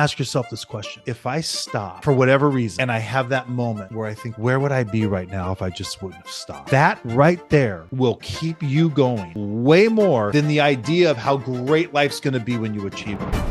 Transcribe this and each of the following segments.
Ask yourself this question. If I stop for whatever reason and I have that moment where I think, where would I be right now if I just wouldn't have stopped? That right there will keep you going way more than the idea of how great life's going to be when you achieve it.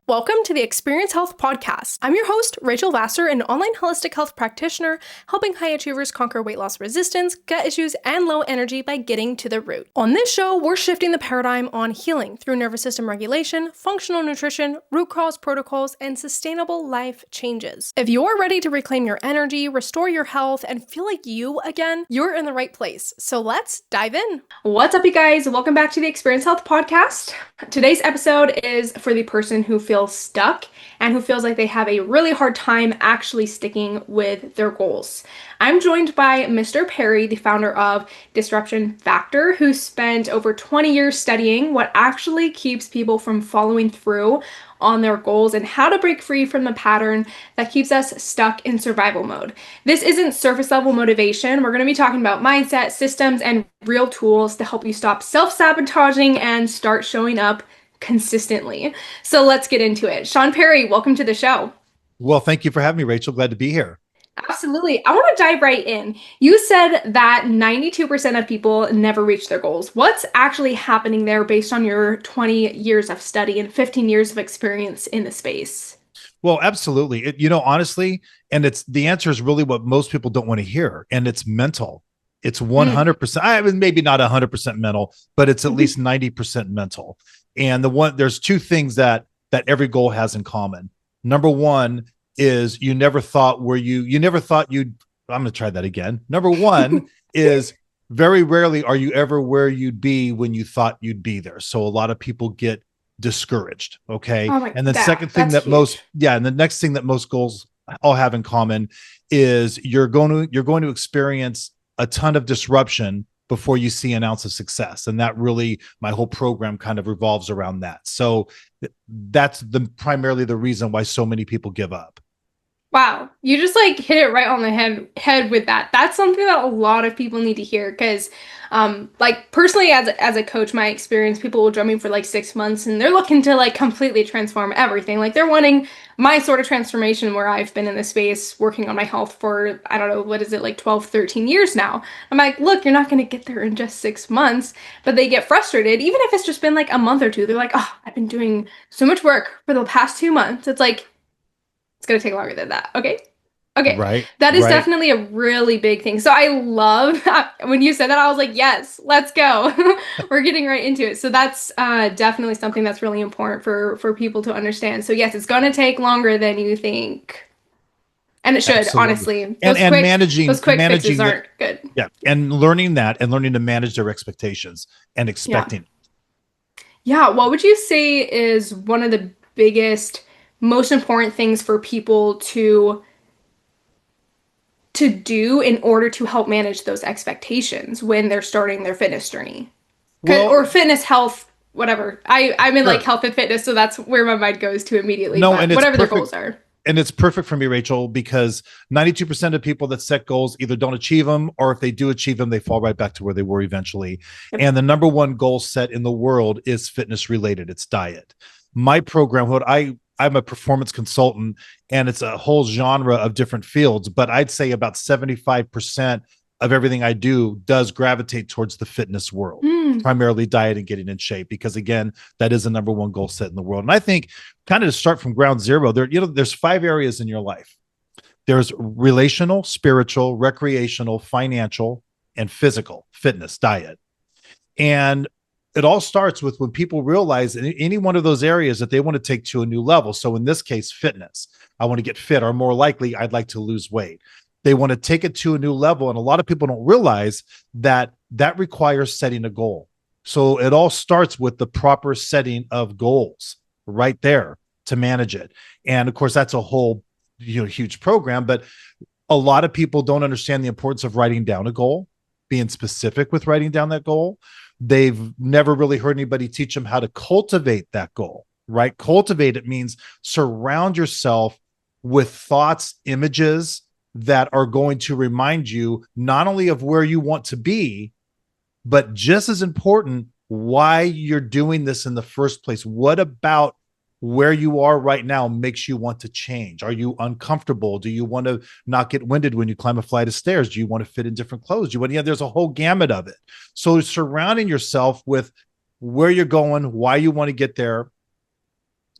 Welcome to the Experience Health Podcast. I'm your host, Rachel Vassar, an online holistic health practitioner, helping high achievers conquer weight loss resistance, gut issues, and low energy by getting to the root. On this show, we're shifting the paradigm on healing through nervous system regulation, functional nutrition, root cause protocols, and sustainable life changes. If you're ready to reclaim your energy, restore your health, and feel like you again, you're in the right place. So let's dive in. What's up, you guys? Welcome back to the Experience Health Podcast. Today's episode is for the person who feels stuck and who feels like they have a really hard time actually sticking with their goals. I'm joined by Mr. Perry, the founder of Disruption Factor, who spent over 20 years studying what actually keeps people from following through on their goals and how to break free from the pattern that keeps us stuck in survival mode. This isn't surface level motivation. We're going to be talking about mindset, systems, and real tools to help you stop self-sabotaging and start showing up consistently. So let's get into it. Sean Perry, welcome to the show. Well, thank you for having me, Rachel. Glad to be here. Absolutely. I want to dive right in. You said that 92% of people never reach their goals. What's actually happening there based on your 20 years of study and 15 years of experience in the space? Well, absolutely. Honestly, and the answer is really what most people don't want to hear. And it's mental. It's 100%. I mean, maybe not 100% mental, but it's at least 90% mental. And there's two things that every goal has in common. Number one is you never thought you'd, I'm going to try that again. Number one is very rarely are you ever where you'd be when you thought you'd be there. So a lot of people get discouraged. Okay. And the second thing that and the next thing that most goals all have in common is you're going to experience a ton of disruption before you see an ounce of success. And that really, my whole program kind of revolves around that. So that's primarily the reason why so many people give up. Wow. You just hit it right on the head with that. That's something that a lot of people need to hear because personally as a coach, my experience, people will join me for 6 months and they're looking to completely transform everything. They're wanting my sort of transformation where I've been in the space working on my health for, 12, 13 years now. I'm like, look, you're not going to get there in just 6 months, but they get frustrated. Even if it's just been a month or two, they're like, oh, I've been doing so much work for the past 2 months. It's it's going to take longer than that. Okay. Right. That is definitely a really big thing. So I love when you said that, I was like, yes, let's go. We're getting right into it. So that's definitely something that's really important for people to understand. So yes, it's going to take longer than you think. And it should, honestly. And managing fixes aren't good. Yeah. And learning to manage their expectations and expecting. Yeah. What would you say is one of the biggest, most important things for people to do in order to help manage those expectations when they're starting their fitness journey? Or fitness, health, whatever. I'm in health and fitness, so that's where my mind goes to immediately. No, and whatever their goals are. And it's perfect for me, Rachel, because 92% of people that set goals either don't achieve them, or if they do achieve them, they fall right back to where they were eventually. Yep. And the number one goal set in the world is fitness related. It's diet. My program, I'm a performance consultant, and it's a whole genre of different fields, but I'd say about 75% of everything I do does gravitate towards the fitness world, primarily diet and getting in shape, because again, that is the number one goal set in the world. And I think kind of to start from ground zero, there's 5 areas in your life. There's relational, spiritual, recreational, financial, and physical, fitness, diet. And it all starts with when people realize in any one of those areas that they want to take to a new level. So in this case, fitness, I want to get fit, or more likely, I'd like to lose weight. They want to take it to a new level. And a lot of people don't realize that requires setting a goal. So it all starts with the proper setting of goals right there to manage it. And of course, that's a whole huge program, but a lot of people don't understand the importance of writing down a goal, being specific with writing down that goal. They've never really heard anybody teach them how to cultivate that goal, right? Cultivate it means surround yourself with thoughts, images that are going to remind you not only of where you want to be, but just as important, why you're doing this in the first place. What about where you are right now makes you want to change? Are you uncomfortable? Do you want to not get winded when you climb a flight of stairs? Do you want to fit in different clothes? Do you want, yeah, there's a whole gamut of it. So surrounding yourself with where you're going, why you want to get there.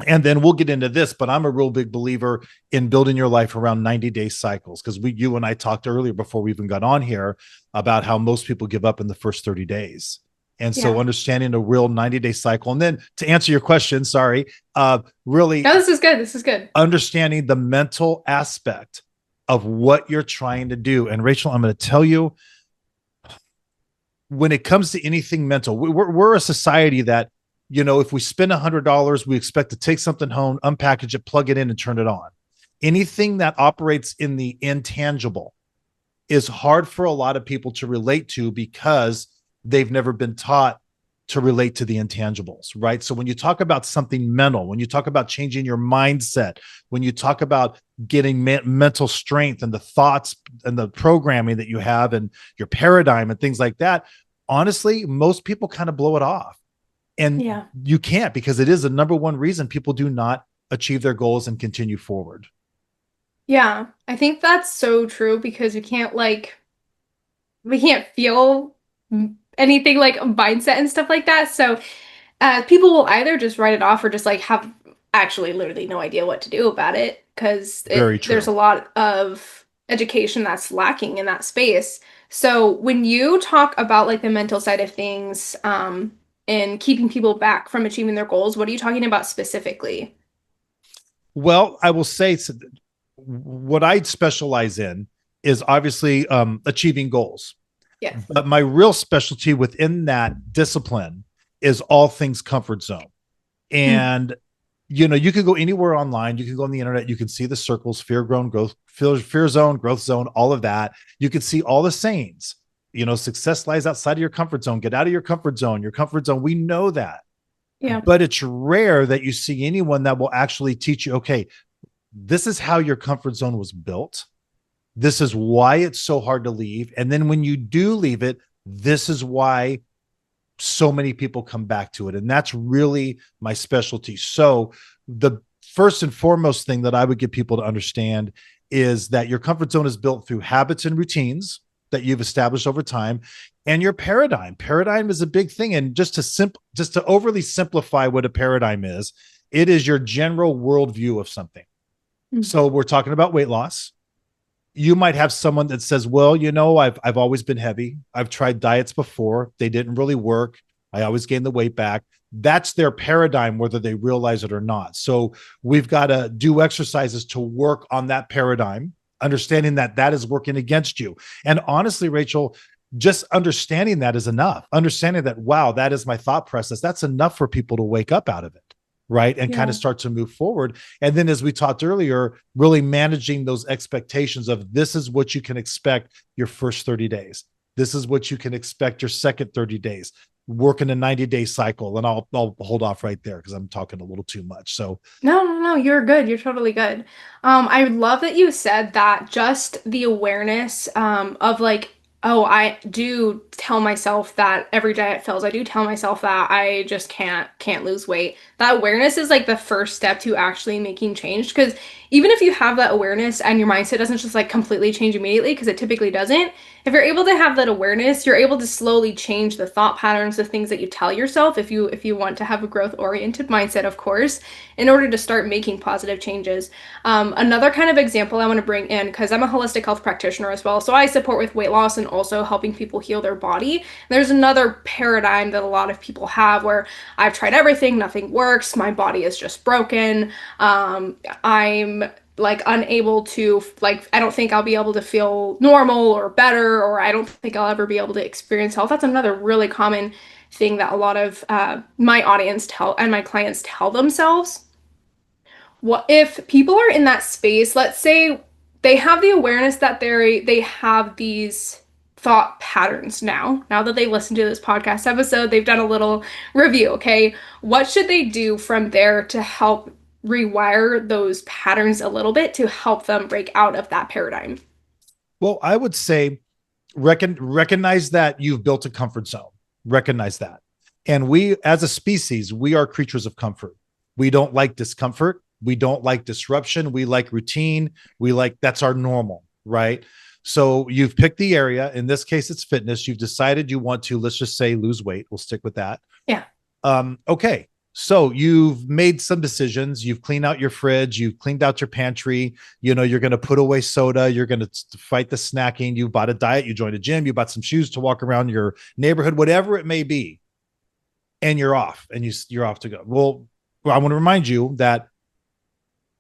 And then we'll get into this, but I'm a real big believer in building your life around 90-day cycles, because you and I talked earlier before we even got on here about how most people give up in the first 30 days. And so Yeah. understanding a real 90-day cycle. And then to answer your question, sorry, really No, this is good. This is good. understanding the mental aspect of what you're trying to do. And Rachel, I'm going to tell you, when it comes to anything mental, we're a society that, if we spend $100, we expect to take something home, unpackage it, plug it in, and turn it on. Anything that operates in the intangible is hard for a lot of people to relate to because they've never been taught to relate to the intangibles, right? So when you talk about something mental, when you talk about changing your mindset, when you talk about getting mental strength and the thoughts and the programming that you have and your paradigm and things like that, honestly, most people kind of blow it off. And Yeah. you can't, because it is the number one reason people do not achieve their goals and continue forward. Yeah. I think that's so true because we can't feel anything like mindset and stuff like that. So people will either just write it off or just like have actually literally no idea what to do about it because Very there's true. a lot of education that's lacking in that space. So when you talk about like the mental side of things, and keeping people back from achieving their goals, what are you talking about specifically? Well, I will say what I specialize in is obviously achieving goals. Yes. But my real specialty within that discipline is all things comfort zone. Mm. And you can go anywhere online, you can go on the internet, you can see the circles, fear grown growth, fear zone, growth zone, all of that. You can see all the sayings. Success lies outside of your comfort zone. Get out of your comfort zone. Your comfort zone. We know that. Yeah. But it's rare that you see anyone that will actually teach you, okay, this is how your comfort zone was built. This is why it's so hard to leave. And then when you do leave it, this is why so many people come back to it. And that's really my specialty. So the first and foremost thing that I would get people to understand is that your comfort zone is built through habits and routines that you've established over time, and your paradigm is a big thing. And just to overly simplify what a paradigm is, it is your general worldview of something. Mm. So we're talking about weight loss. You might have someone that says, well, I've always been heavy. I've tried diets before. They didn't really work. I always gain the weight back. That's their paradigm, whether they realize it or not. So we've got to do exercises to work on that paradigm, understanding that that is working against you. And honestly, Rachel, just understanding that is enough. Understanding that, wow, that is my thought process. That's enough for people to wake up out of it. Right. And kind Yeah. of start to move forward. And then, as we talked earlier, really managing those expectations of this is what you can expect your first 30 days. This is what you can expect your second 30 days. Work in a 90-day cycle. And I'll hold off right there because I'm talking a little too much. So No, no, no, you're good. You're totally good. I love that you said that just the awareness of like, oh, I do tell myself that every diet fails. I do tell myself that I just can't lose weight. That awareness is like the first step to actually making change because even if you have that awareness and your mindset doesn't just like completely change immediately because it typically doesn't, if you're able to have that awareness, you're able to slowly change the thought patterns, the things that you tell yourself if you want to have a growth oriented mindset, of course, in order to start making positive changes. Another kind of example I want to bring in, because I'm a holistic health practitioner as well, so I support with weight loss and also helping people heal their body. There's another paradigm that a lot of people have where I've tried everything, nothing works, my body is just broken, I'm like unable to, like, I don't think I'll be able to feel normal or better, or I don't think I'll ever be able to experience health. That's another really common thing that a lot of my audience tell and my clients tell themselves. What if people are in that space, let's say they have the awareness that they have these thought patterns now that they listen to this podcast episode, they've done a little review, okay? What should they do from there to help rewire those patterns a little bit to help them break out of that paradigm? well, I would say recognize that you've built a comfort zone. Recognize that. And we, as a species, we are creatures of comfort. We don't like discomfort. We don't like disruption. We like routine. We like, that's our normal, right? So you've picked the area. In this case, it's fitness. You've decided you want to, let's just say, lose weight. We'll stick with that. Yeah. Okay. So you've made some decisions. You've cleaned out your fridge. You've cleaned out your pantry. You know, you're going to put away soda. You're going to fight the snacking. You bought a diet. You joined a gym. You bought some shoes to walk around your neighborhood, whatever it may be. And you're off and you're off to go. Well, I want to remind you that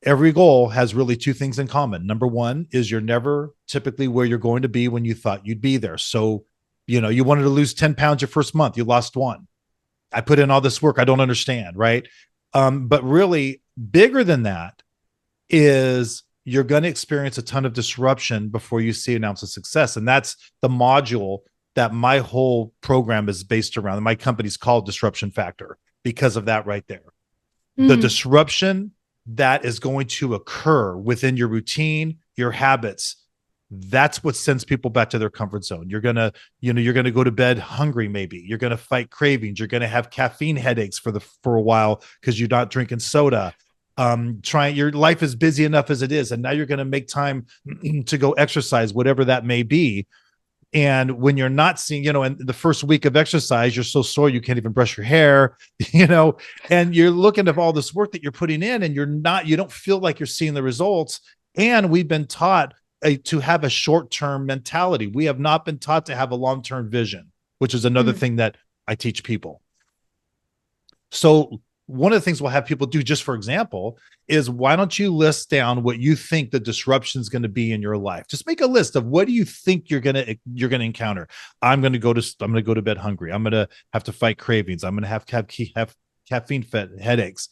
every goal has really two things in common. Number one is you're never typically where you're going to be when you thought you'd be there. So, you know, you wanted to lose 10 pounds your first month, you lost one. I put in all this work. I don't understand. Right. But really bigger than that is you're going to experience a ton of disruption before you see an ounce of success. And that's the module that my whole program is based around. My company's called Disruption Factor because of that right there. The disruption that is going to occur within your routine, your habits, that's what sends people back to their comfort zone. You're going to, you're going to go to bed hungry. Maybe you're going to fight cravings. You're going to have caffeine headaches for a while because you're not drinking soda. Your life is busy enough as it is. And now you're going to make time to go exercise, whatever that may be. And when you're not seeing, in the first week of exercise, you're so sore, you can't even brush your hair, and you're looking at all this work that you're putting in and you don't feel like you're seeing the results. And we've been taught to have a short-term mentality. We have not been taught to have a long-term vision, which is another thing that I teach people. So one of the things we'll have people do, just for example, is why don't you list down what you think the disruption is going to be in your life? Just make a list of what do you think you're going to encounter. I'm going to go to bed hungry. I'm going to have to fight cravings. I'm going to have caffeine fed headaches.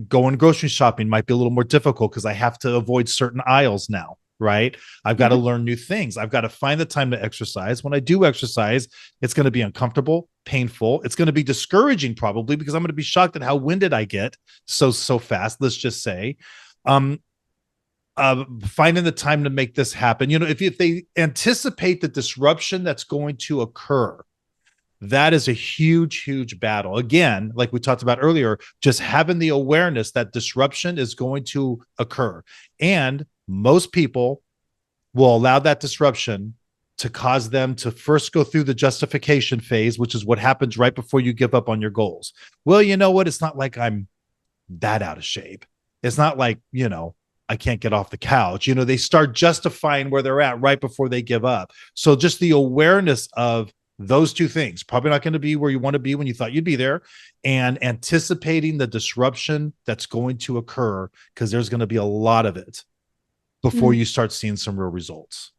Going grocery shopping might be a little more difficult because I have to avoid certain aisles now. Right. I've got to learn new things. I've got to find the time to exercise. When I do exercise, it's going to be uncomfortable, painful. It's going to be discouraging probably because I'm going to be shocked at how winded I get so fast. Let's just say, finding the time to make this happen. If they anticipate the disruption that's going to occur, that is a huge, huge battle. Again, like we talked about earlier, just having the awareness that disruption is going to occur. And most people will allow that disruption to cause them to first go through the justification phase, which is what happens right before you give up on your goals. Well, you know what? It's not like I'm that out of shape. It's not like, I can't get off the couch. They start justifying where they're at right before they give up. So just the awareness of those two things, probably not going to be where you want to be when you thought you'd be there, and anticipating the disruption that's going to occur because there's going to be a lot of it before you start seeing some real results.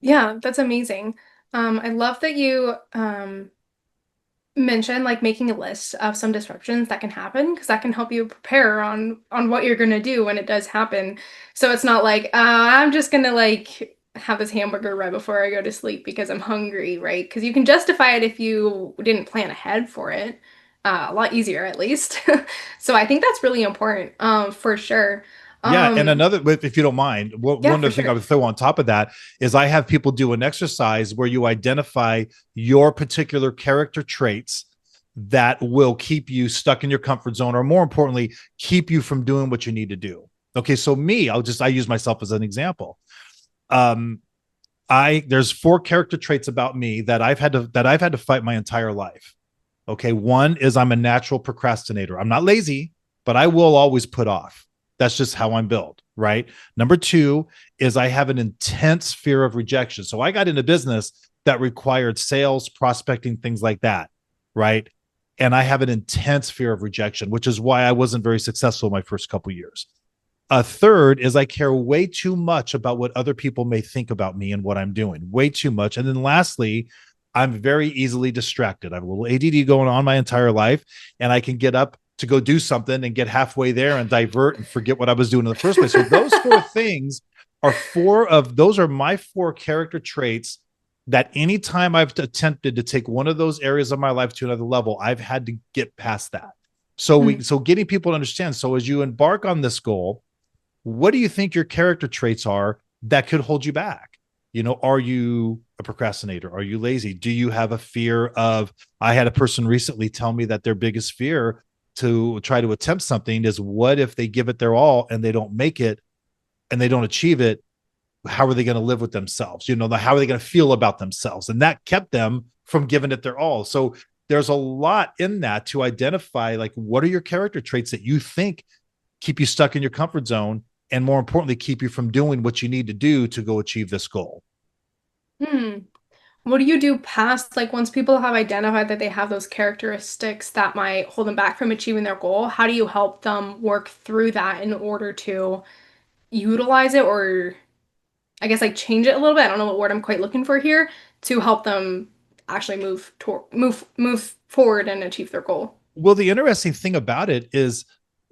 Yeah, that's amazing. I love that you mentioned like making a list of some disruptions that can happen because that can help you prepare on what you're gonna do when it does happen. So it's not like I'm just gonna like have this hamburger right before I go to sleep because I'm hungry, right? Because you can justify it if you didn't plan ahead for it. A lot easier, at least. So I think that's really important, for sure. Yeah. And another, if you don't mind, one other thing I would throw on top of that is I have people do an exercise where you identify your particular character traits that will keep you stuck in your comfort zone, or more importantly, keep you from doing what you need to do. Okay. So I use myself as an example. There's 4 character traits about me that I've had to fight my entire life. Okay. One is I'm a natural procrastinator. I'm not lazy, but I will always put off. That's just how I'm built, right? Number 2 is I have an intense fear of rejection. So I got into business that required sales, prospecting, things like that, right? And I have an intense fear of rejection, which is why I wasn't very successful in my first couple of years. A third is I care way too much about what other people may think about me and what I'm doing, way too much. And then lastly, I'm very easily distracted. I have a little ADD going on my entire life, and I can get up to go do something and get halfway there and divert and forget what I was doing in the first place. So those 4 things are my 4 character traits that anytime I've attempted to take one of those areas of my life to another level, I've had to get past that. So getting people to understand. So as you embark on this goal, what do you think your character traits are that could hold you back? Are you a procrastinator? Are you lazy? Do you have a fear of, I had a person recently tell me that their biggest fear to try to attempt something is, what if they give it their all and they don't make it and they don't achieve it? How are they going to live with themselves? How are they going to feel about themselves? And that kept them from giving it their all. So there's a lot in that to identify, like, what are your character traits that you think keep you stuck in your comfort zone, and more importantly, keep you from doing what you need to do to go achieve this goal. Hmm. What do you do past, like, once people have identified that they have those characteristics that might hold them back from achieving their goal? How do you help them work through that in order to utilize it, or I guess like change it a little bit? I don't know what word I'm quite looking for here to help them actually move forward and achieve their goal. Well, the interesting thing about it is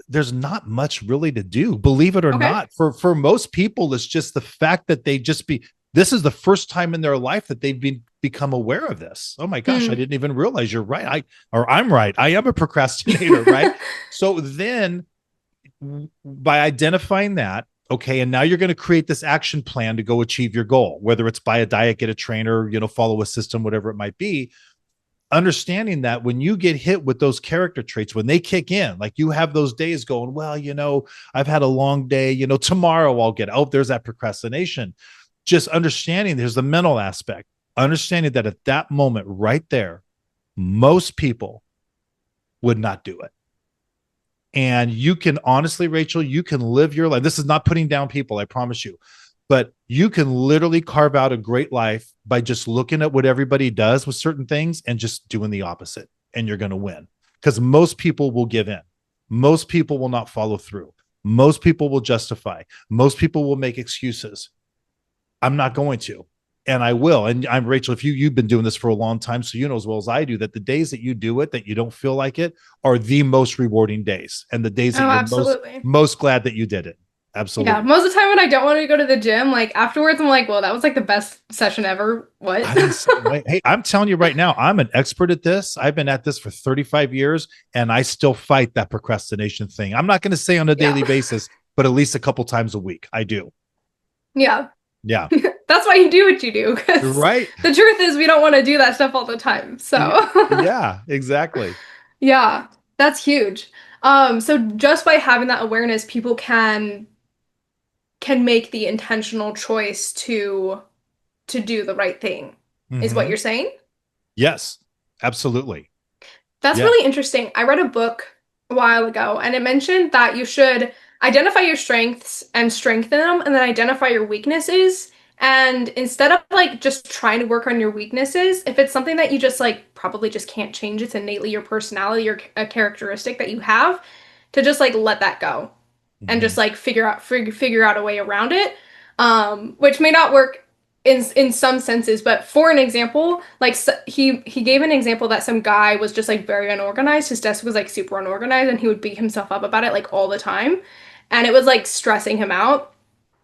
there's not much really to do, believe it or Okay. not. For most people, it's just the fact that this is the first time in their life that they've become aware of this. Oh my gosh, I Hmm. didn't even realize. You're right. I'm right. I am a procrastinator, right? So then, by identifying that, okay, and now you're going to create this action plan to go achieve your goal, whether it's buy a diet, get a trainer, follow a system, whatever it might be. Understanding that when you get hit with those character traits, when they kick in, like, you have those days going, well, I've had a long day, tomorrow I'll get, oh, there's that procrastination. Just understanding there's the mental aspect, understanding that at that moment right there, most people would not do it. And you can honestly, Rachel, you can live your life. This is not putting down people, I promise you. But you can literally carve out a great life by just looking at what everybody does with certain things and just doing the opposite. And you're going to win, because most people will give in. Most people will not follow through. Most people will justify. Most people will make excuses. I'm not going to. And I will. And I'm Rachel. If you've been doing this for a long time, so you know as well as I do that the days that you do it, that you don't feel like it, are the most rewarding days, and the days that Oh, you're absolutely. most glad that you did it. Yeah, Absolutely. most of the time when I don't want to go to the gym, like afterwards, I'm like, well, that was like the best session ever. What? I'm the same way. Hey, I'm telling you right now, I'm an expert at this. I've been at this for 35 years, and I still fight that procrastination thing. I'm not going to say on a Yeah. daily basis, but at least a couple times a week. I do. Yeah. Yeah. That's why you do what you do, because Right. the truth is we don't want to do that stuff all the time. So, Yeah, exactly. yeah, that's huge. So just by having that awareness, people can make the intentional choice to do the right thing, is what Mm-hmm. you're saying? Yes, absolutely. That's Yeah. really interesting. I read a book a while ago and it mentioned that you should identify your strengths and strengthen them and then identify your weaknesses. And instead of like just trying to work on your weaknesses, if it's something that you just like probably just can't change, it's innately your personality or a characteristic that you have, to just like let that go and Mm-hmm. just like figure out a way around it, which may not work in some senses. But for an example, like he gave an example that some guy was just like very unorganized. His desk was like super unorganized, and he would beat himself up about it like all the time, and it was like stressing him out.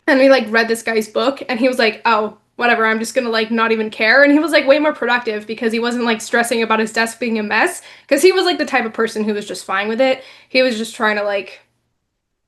And we like read this guy's book, and he was like, oh. Whatever, I'm just gonna like not even care. And he was like way more productive because he wasn't like stressing about his desk being a mess. Because he was like the type of person who was just fine with it. He was just trying to like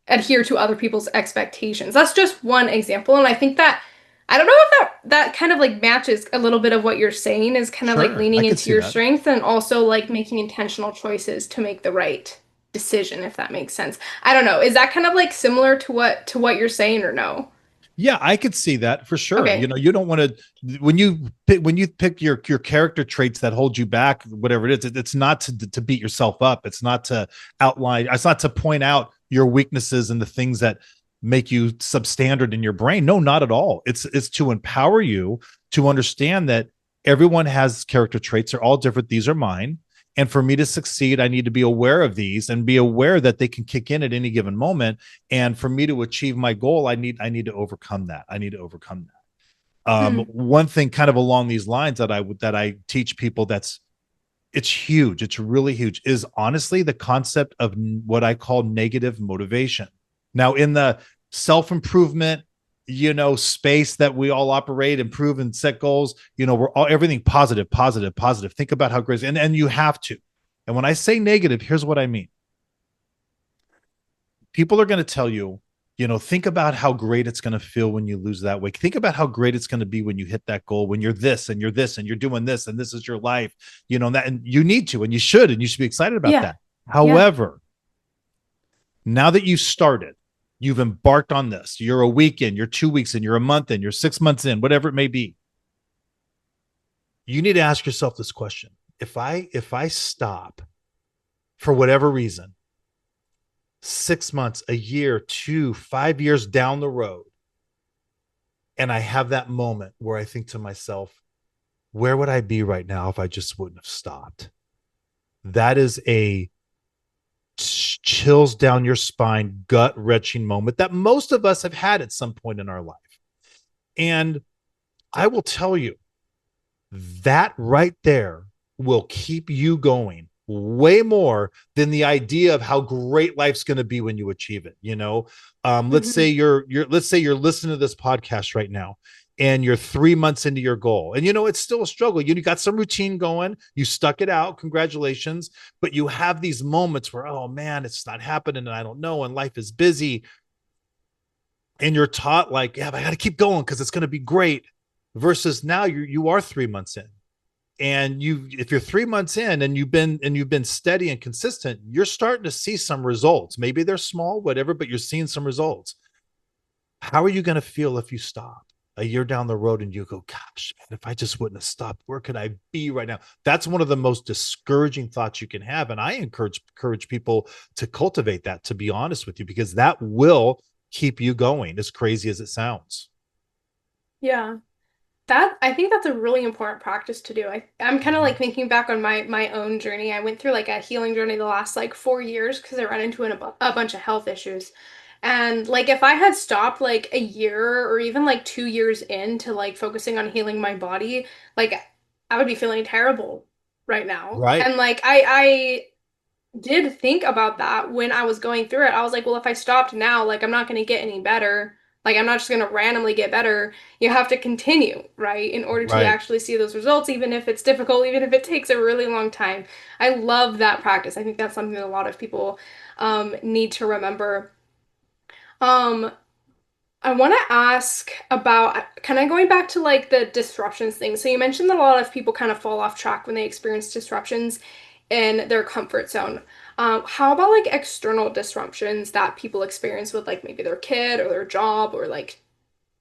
adhere to other people's expectations. That's just one example, and I think that I don't know if that kind of like matches a little bit of what you're saying, is kind of like Sure, I leaning could into see your that. strength and also like making intentional choices to make the right decision, if that makes sense. I don't know. Is that kind of like similar to what you're saying, or no? Yeah, I could see that for sure. Okay. You don't want to, when you pick your character traits that hold you back, whatever it is. It's not to beat yourself up. It's not to outline. It's not to point out your weaknesses and the things that make you substandard in your brain. No, not at all. It's to empower you to understand that everyone has character traits. They're all different. These are mine. And for me to succeed, I need to be aware of these and be aware that they can kick in at any given moment. And for me to achieve my goal, I need to overcome that. I need to overcome that. Hmm. One thing kind of along these lines that I teach people, it's huge, it's really huge, is honestly the concept of what I call negative motivation. Now, in the self-improvement, space that we all operate, improve and set goals, we're all everything positive, positive, positive. Think about how great, and you have to. And when I say negative, here's what I mean. People are going to tell you, Think about how great it's going to feel when you lose that weight. Think about how great it's going to be when you hit that goal, when you're this and you're this and you're doing this and this is your life, that, and you need to, and you should be excited about Yeah. that. Yeah. However, now that you started, you've embarked on this, you're a week in, you're 2 weeks in, you're a month in, you're 6 months in, whatever it may be. You need to ask yourself this question. If I stop for whatever reason, 6 months, a year, 2, 5 years down the road, and I have that moment where I think to myself, where would I be right now if I just wouldn't have stopped? That is a chills down your spine, gut wrenching moment that most of us have had at some point in our life. And I will tell you, that right there will keep you going way more than the idea of how great life's going to be when you achieve it. Let's say Mhm. you're listening to this podcast right now and you're 3 months into your goal, and it's still a struggle. You got some routine going, you stuck it out, congratulations. But you have these moments where, oh man, it's not happening and I don't know, and life is busy, and you're taught like, yeah, I got to keep going because it's going to be great. Versus now you are 3 months in, and if you're 3 months in and you've been steady and consistent, you're starting to see some results. Maybe they're small, whatever, but you're seeing some results. How are you going to feel if you stop a year down the road and you go, gosh, man, if I just wouldn't have stopped, where could I be right now? That's one of the most discouraging thoughts you can have. And I encourage people to cultivate that, to be honest with you, because that will keep you going, as crazy as it sounds. Yeah. That I think that's a really important practice to do. I'm kind of like Mhm. thinking back on my own journey. I went through like a healing journey the last like 4 years because I ran into a bunch of health issues. And like if I had stopped like a year or even like 2 years into like focusing on healing my body, like I would be feeling terrible right now. Right. And like I did think about that when I was going through it. I was like, well, if I stopped now, like I'm not going to get any better. Like I'm not just going to randomly get better. You have to continue, right? In order to Right. actually see those results, even if it's difficult, even if it takes a really long time. I love that practice. I think that's something that a lot of people need to remember. Um, I want to ask about kind of going back to like the disruptions thing. So you mentioned that a lot of people kind of fall off track when they experience disruptions in their comfort zone. How about like external disruptions that people experience with like maybe their kid or their job or like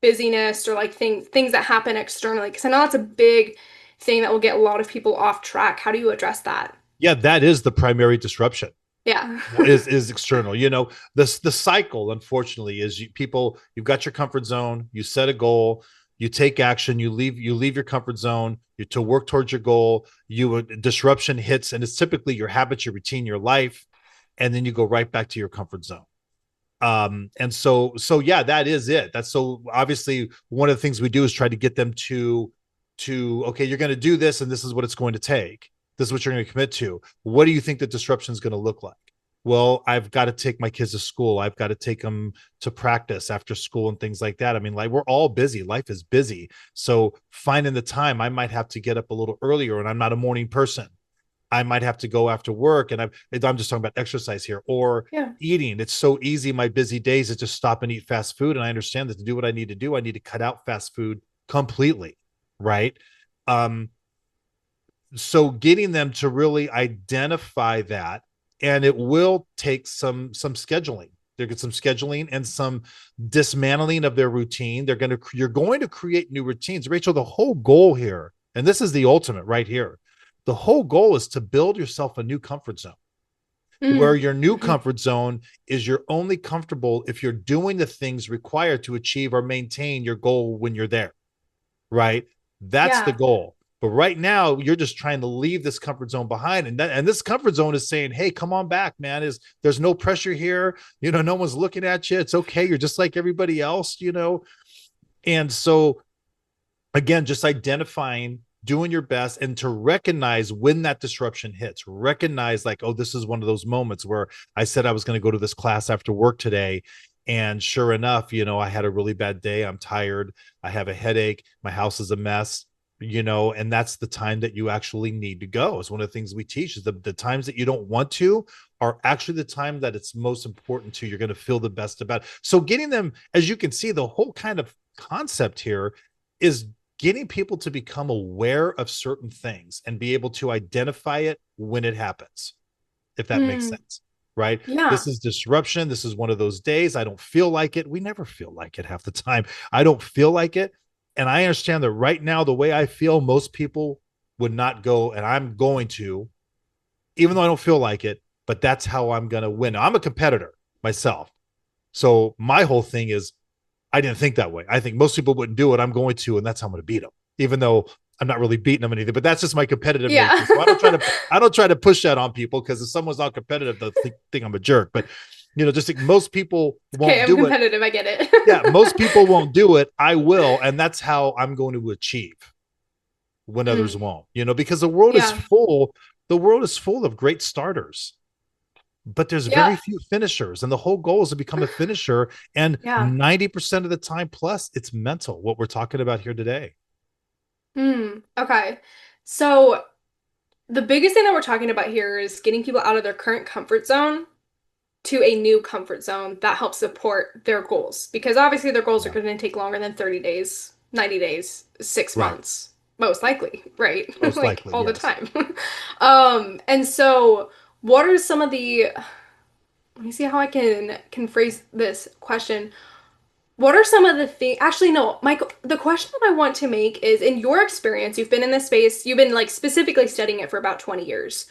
busyness or like things that happen externally? Because I know that's a big thing that will get a lot of people off track. How do you address that? Yeah, that is the primary disruption. Yeah. Is external. The cycle, unfortunately, is you've got your comfort zone, you set a goal, you take action, you leave your comfort zone, to work towards your goal. Disruption hits, and it's typically your habits, your routine, your life, and then you go right back to your comfort zone. And so yeah, that is it. That's so obviously one of the things we do is try to get them to okay, you're going to do this, and this is what it's going to take. This is what you're going to commit to. What do you think the disruption is going to look like? Well, I've got to take my kids to school. I've got to take them to practice after school and things like that. I mean, like, we're all busy. Life is busy. So finding the time, I might have to get up a little earlier, and I'm not a morning person. I might have to go after work, and I'm just talking about exercise here, or Yeah. eating. It's so easy my busy days to just stop and eat fast food. And I understand that to do what I need to do, I need to cut out fast food completely. Right. Um, so getting them to really identify that, and it will take some scheduling. There get some scheduling and some dismantling of their routine. You're going to create new routines. Rachel, the whole goal here, and this is the ultimate right here, the whole goal is to build yourself a new comfort zone, where Mm. your new Hmm. comfort zone is you're only comfortable if you're doing the things required to achieve or maintain your goal when you're there. Right. That's the Yeah. goal. But right now, you're just trying to leave this comfort zone behind, and this comfort zone is saying, "Hey, come on back, man. There's no pressure here. No one's looking at you. It's okay. You're just like everybody else. And so, again, just identifying, doing your best, and to recognize when that disruption hits. Recognize, like, oh, this is one of those moments where I said I was going to go to this class after work today, and sure enough, I had a really bad day. I'm tired. I have a headache. My house is a mess. and that's the time that you actually need to go. It's one of the things we teach is the times that you don't want to are actually the time that it's most important to. You're going to feel the best about it. So getting them, as you can see, the whole kind of concept here is getting people to become aware of certain things and be able to identify it when it happens, if that makes sense. Right? Yeah. This is disruption. This is one of those days. I don't feel like it. We never feel like it half the time. I don't feel like it. And I understand that right now, the way I feel, most people would not go, and I'm going to, even though I don't feel like it, but that's how I'm going to win. I'm a competitor myself. So my whole thing is, I didn't think that way. I think most people wouldn't do it. I'm going to, and that's how I'm going to beat them, even though I'm not really beating them anything, but that's just my competitive nature. So I don't try to push that on people, because if someone's not competitive, they'll think I'm a jerk. But just like most people won't I'm do competitive. I get it. Yeah, most people won't do it. I will, and that's how I'm going to achieve when others won't. Because the world is full. The world is full of great starters, but there's very few finishers, and the whole goal is to become a finisher. And 90% of the time, plus, it's mental. What we're talking about here today. Okay. So the biggest thing that we're talking about here is getting people out of their current comfort zone to a new comfort zone that helps support their goals. Because obviously their goals are going to take longer than 30 days, 90 days, 6 months, most likely, right? Most like likely, all the yes. time. And so what are some of the, let me see how I can phrase this question. What are some of the things? Actually, no, Mike, the question that I want to make is, in your experience, you've been in this space, you've been like specifically studying it for about 20 years.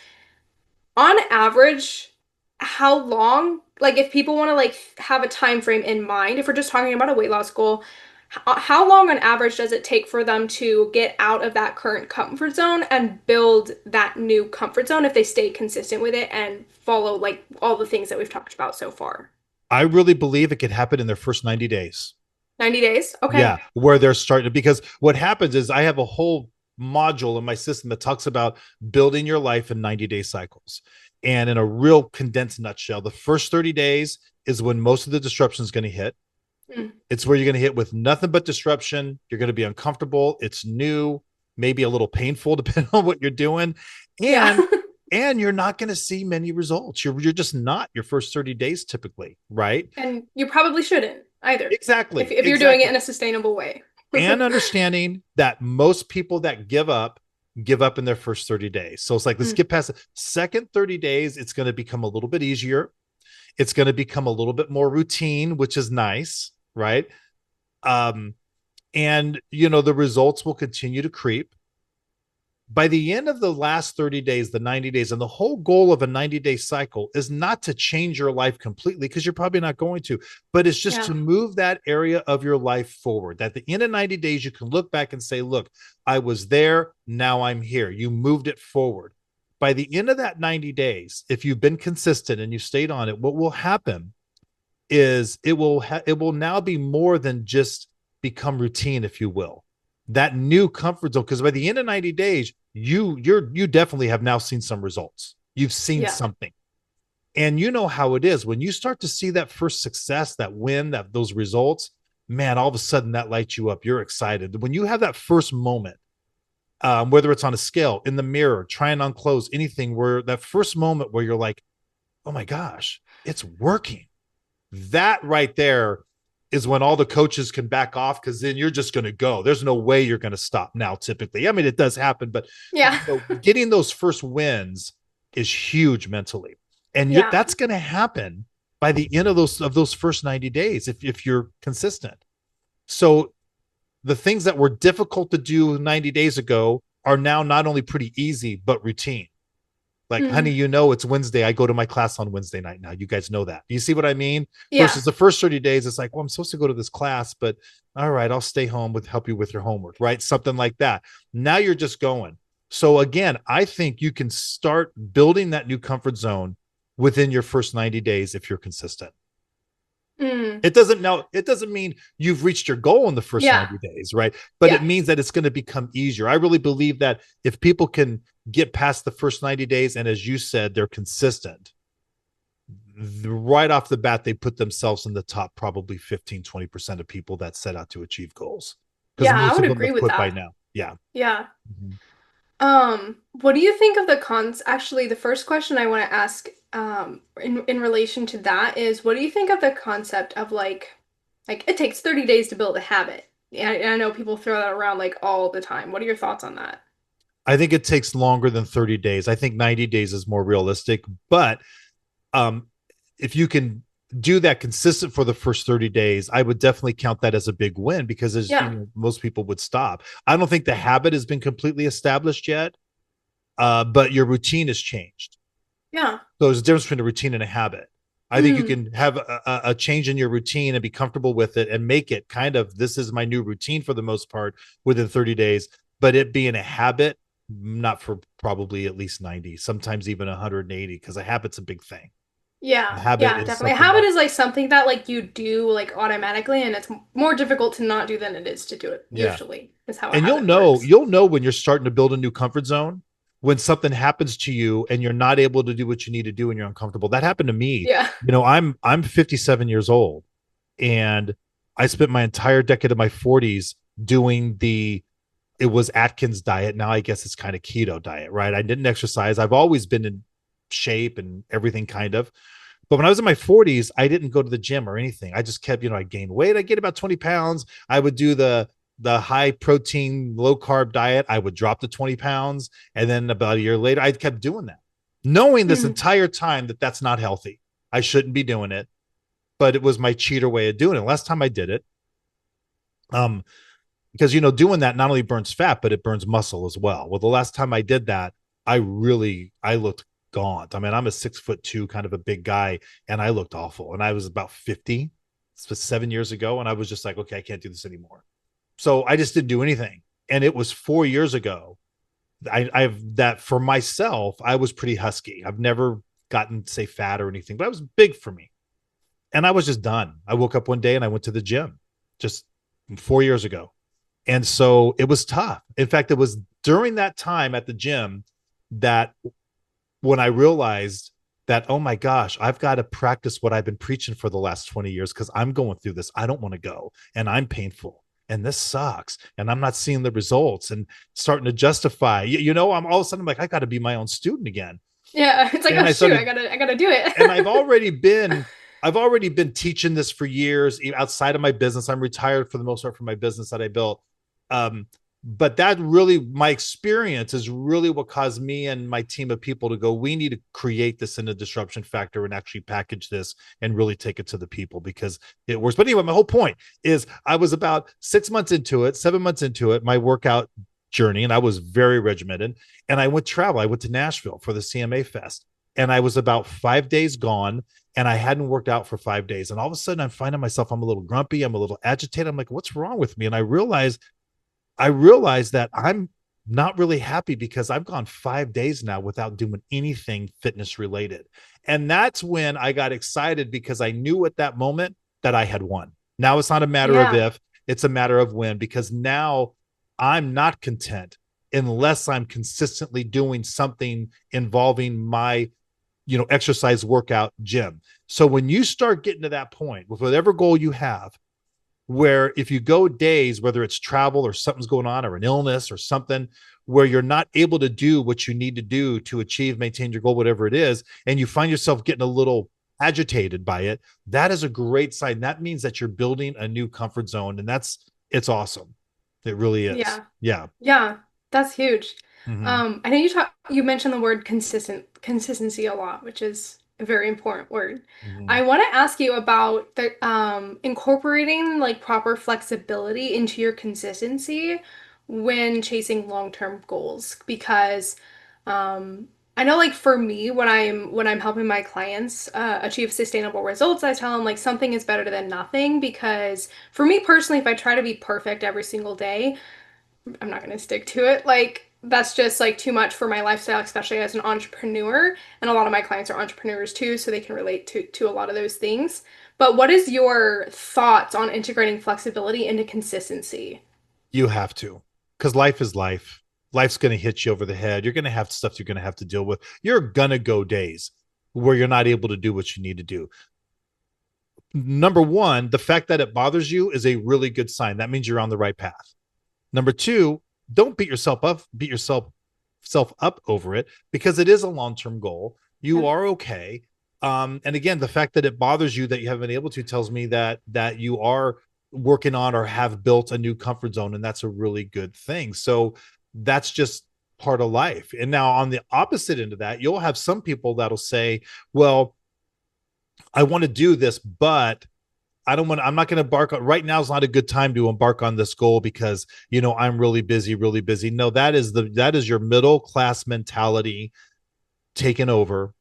On average, how long, like if people want to like have a time frame in mind, if we're just talking about a weight loss goal, how long on average does it take for them to get out of that current comfort zone and build that new comfort zone if they stay consistent with it and follow like all the things that we've talked about so far? I really believe it could happen in their first 90 days. 90 days? Okay. Yeah, where they're starting, because what happens is I have a whole module in my system that talks about building your life in 90-day cycles. And in a real condensed nutshell, the first 30 days is when most of the disruption is going to hit. It's where you're going to hit with nothing but disruption. You're going to be uncomfortable. It's new, maybe a little painful depending on what you're doing. And you're not going to see many results. You're just not your first 30 days typically, right? And you probably shouldn't either. Exactly. If you're doing it in a sustainable way. And understanding that most people that give up in their first 30 days. So it's like, let's get past the second 30 days. It's going to become a little bit easier. It's going to become a little bit more routine, which is nice, right? And the results will continue to creep. By the end of the last 30 days, the 90 days, and the whole goal of a 90-day cycle is not to change your life completely, because you're probably not going to, but it's just to move that area of your life forward. At the end of 90 days, you can look back and say, look, I was there, now I'm here. You moved it forward. By the end of that 90 days, if you've been consistent and you stayed on it, what will happen is it will now be more than just become routine, if you will. That new comfort zone, because by the end of 90 days, you definitely have now seen some results. You've seen something. And you know how it is when you start to see that first success, that win, those results, man, all of a sudden that lights you up. You're excited. When you have that first moment, whether it's on a scale, in the mirror, trying on clothes, anything, where that first moment where you're like, oh my gosh, it's working. That right there is when all the coaches can back off, because then you're just going to go. There's no way you're going to stop now, typically. I mean, it does happen, but getting those first wins is huge mentally. And that's going to happen by the end of those first 90 days if you're consistent. So the things that were difficult to do 90 days ago are now not only pretty easy, but routine. Like, honey, it's Wednesday. I go to my class on Wednesday night now. You guys know that. You see what I mean? Versus the first 30 days, it's like, well, I'm supposed to go to this class, but all right, I'll stay home help you with your homework, right? Something like that. Now you're just going. So again, I think you can start building that new comfort zone within your first 90 days if you're consistent. It doesn't mean you've reached your goal in the first 90 days, right? But it means that it's going to become easier. I really believe that if people can get past the first 90 days, and as you said, they're consistent, right off the bat, they put themselves in the top probably 15-20% of people that set out to achieve goals. Yeah, I would agree with that. By now. Yeah. Yeah. Mhm. What do you think of the cons? Actually, the first question I want to ask, in relation to that is, what do you think of the concept of like it takes 30 days to build a habit? And I know people throw that around like all the time. What are your thoughts on that? I think it takes longer than 30 days. I think 90 days is more realistic, but um, if you can do that consistent for the first 30 days, I would definitely count that as a big win because as you Yeah. know, most people would stop. I don't think the habit has been completely established yet, but your routine has changed. Yeah. So there's a difference between a routine and a habit. I think you Mm, can have a change in your routine and be comfortable with it and make it kind of this is my new routine for the most part within 30 days, but it being a habit, not for probably at least 90, sometimes even 180, because a habit's a big thing. A yeah. habit Yeah, is definitely. A something habit that, is like something that like you do like automatically, and it's more difficult to not do than it is to do it, yeah. usually, is how a And habit works. you'll know when you're starting to build a new comfort zone when something happens to you and you're not able to do what you need to do and you're uncomfortable. That happened to me. Yeah. I'm 57 years old and I spent my entire decade of my 40s doing it was Atkins diet. Now I guess it's kind of keto diet, right? I didn't exercise. I've always been in shape and everything kind of. But when I was in my 40s, I didn't go to the gym or anything. I just kept, I gained weight. I gained about 20 pounds. I would do the high protein, low carb diet. I would drop to 20 pounds. And then about a year later, I kept doing that, knowing this Mm, entire time that that's not healthy. I shouldn't be doing it, but it was my cheater way of doing it. Last time I did it, um, because doing that not only burns fat but it burns muscle as well. Well, the last time I did that, I looked gaunt. I mean, I'm a 6'2" kind of a big guy, and I looked awful, and I was about 50. This was 7 years ago, and I was just like, okay, I can't do this anymore. So I just didn't do anything, and it was 4 years ago. I've that for myself, I was pretty husky. I've never gotten say fat or anything, but I was big for me, and I was just done. I woke up one day and I went to the gym just 4 years ago, and so it was tough. In fact, it was during that time at the gym that when I realized that, oh my gosh, I've got to practice what I've been preaching for the last 20 years because I'm going through this. I don't want to go and I'm painful and this sucks and I'm not seeing the results and starting to justify. I'm all of a sudden I'm like, I got to be my own student again. yeah. It's like, And oh I shoot, started I gotta do it. and I've already been teaching this for years outside of my business. I'm retired for the most part from my business that I built. Um, but that really, my experience is really what caused me and my team of people to go, we need to create this in a disruption factor and actually package this and really take it to the people because it works. But anyway, my whole point is I was about 6 months into it, 7 months into it, my workout journey, and I was very regimented. And I went travel. I went to Nashville for the CMA Fest and I was about 5 days gone and I hadn't worked out for 5 days. And all of a sudden I'm finding myself, I'm a little grumpy. I'm a little agitated. I'm like, what's wrong with me? And I realized that I'm not really happy because I've gone 5 days now without doing anything fitness related. And that's when I got excited because I knew at that moment that I had won. Now it's not a matter of Yeah. if, it's a matter of when, because now I'm not content unless I'm consistently doing something involving my exercise, workout, gym. So when you start getting to that point with whatever goal you have, where if you go days, whether it's travel or something's going on or an illness or something, where you're not able to do what you need to do to achieve, maintain your goal, whatever it is, and you find yourself getting a little agitated by it, that is a great sign. That means that you're building a new comfort zone, and it's awesome. It really is. Yeah. Yeah. Yeah. That's huge. Mm-hmm. I know you mentioned the word consistency a lot, which is a very important word. Mm-hmm. I want to ask you about the incorporating like proper flexibility into your consistency when chasing long-term goals because I know like for me when I'm helping my clients achieve sustainable results, I tell them like something is better than nothing because for me personally, if I try to be perfect every single day, I'm not going to stick to it. Like, that's just like too much for my lifestyle, especially as an entrepreneur. And a lot of my clients are entrepreneurs too, so they can relate to a lot of those things. But what is your thoughts on integrating flexibility into consistency? You have to, because life is life. Life's going to hit you over the head. You're going to have stuff you're going to have to deal with. You're going to go days where you're not able to do what you need to do. Number one, the fact that it bothers you is a really good sign. That means you're on the right path. Number two, don't beat yourself up over it, because it is a long-term goal. You Yeah. are okay. And again, the fact that it bothers you that you haven't been able to tells me that you are working on or have built a new comfort zone, and that's a really good thing. So that's just part of life. And now on the opposite end of that, you'll have some people that'll say, well, I want to do this, but I'm not going to embark on right now. Is not a good time to embark on this goal because, I'm really busy, really busy. No, that is your middle class mentality taken over.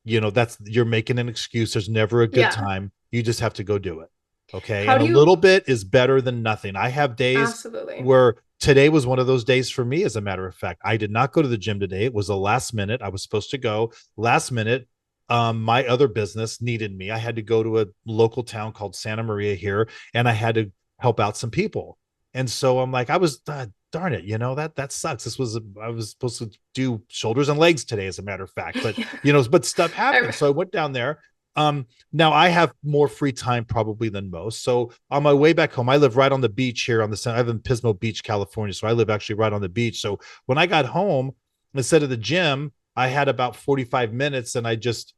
You're making an excuse. There's never a good Yeah. time. You just have to go do it. Okay. How And a do you little bit is better than nothing. I have days absolutely. where today was one of those days for me. As a matter of fact, I did not go to the gym today. It was the last minute. I was supposed to go last minute. My other business needed me. I had to go to a local town called Santa Maria here, and I had to help out some people. And so I'm like, darn it, that sucks. I was supposed to do shoulders and legs today, as a matter of fact, but Yeah. but stuff I, happened. So I went down there. Now I have more free time probably than most. So on my way back home, I live right on the beach here I live in Pismo Beach, California. So I live actually right on the beach. So when I got home, instead of the gym, I had about 45 minutes, and I just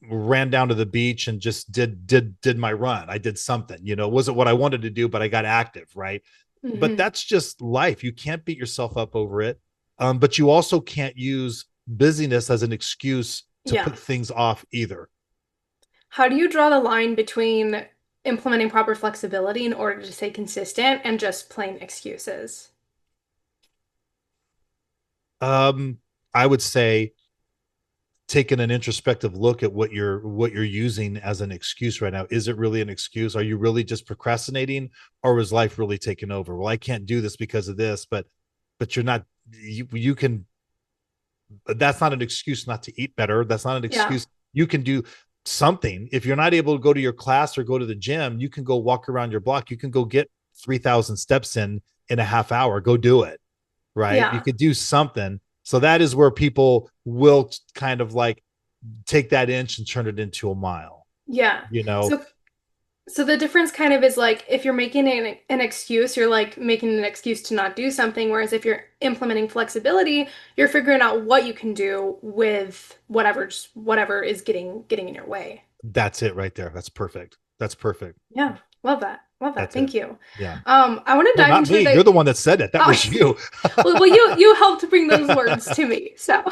ran down to the beach and just did my run. I did something, it wasn't what I wanted to do, but I got active, right? But mhm. that's just life. You can't beat yourself up over it. But you also can't use busyness as an excuse to Yeah. put things off either. How do you draw the line between implementing proper flexibility in order to stay consistent and just plain excuses? um I would say taking an introspective look at what you're using as an excuse right now. Is it really an excuse? Are you really just procrastinating, or is life really taking over? Well, I can't do this because of this, but you're not. You can. That's not an excuse not to eat better. That's not an Yeah. excuse. You can do something. If you're not able to go to your class or go to the gym, you can go walk around your block. You can go get 3,000 steps in a half hour. Go do it. Right? You Yeah. could do something. So that is where people will kind of like take that inch and turn it into a mile. Yeah. You know, So so the difference kind of is like if you're making an excuse, you're like making an excuse to not do something, whereas if you're implementing flexibility, you're figuring out what you can do with whatever is getting in your way. that's it right there. That's perfect. That's perfect. Yeah. Love that. Love that. That's it. Thank you. Yeah. I want to No, dive not into me. the You're the one that said it. That oh, was you. well, you helped bring those words to me. So,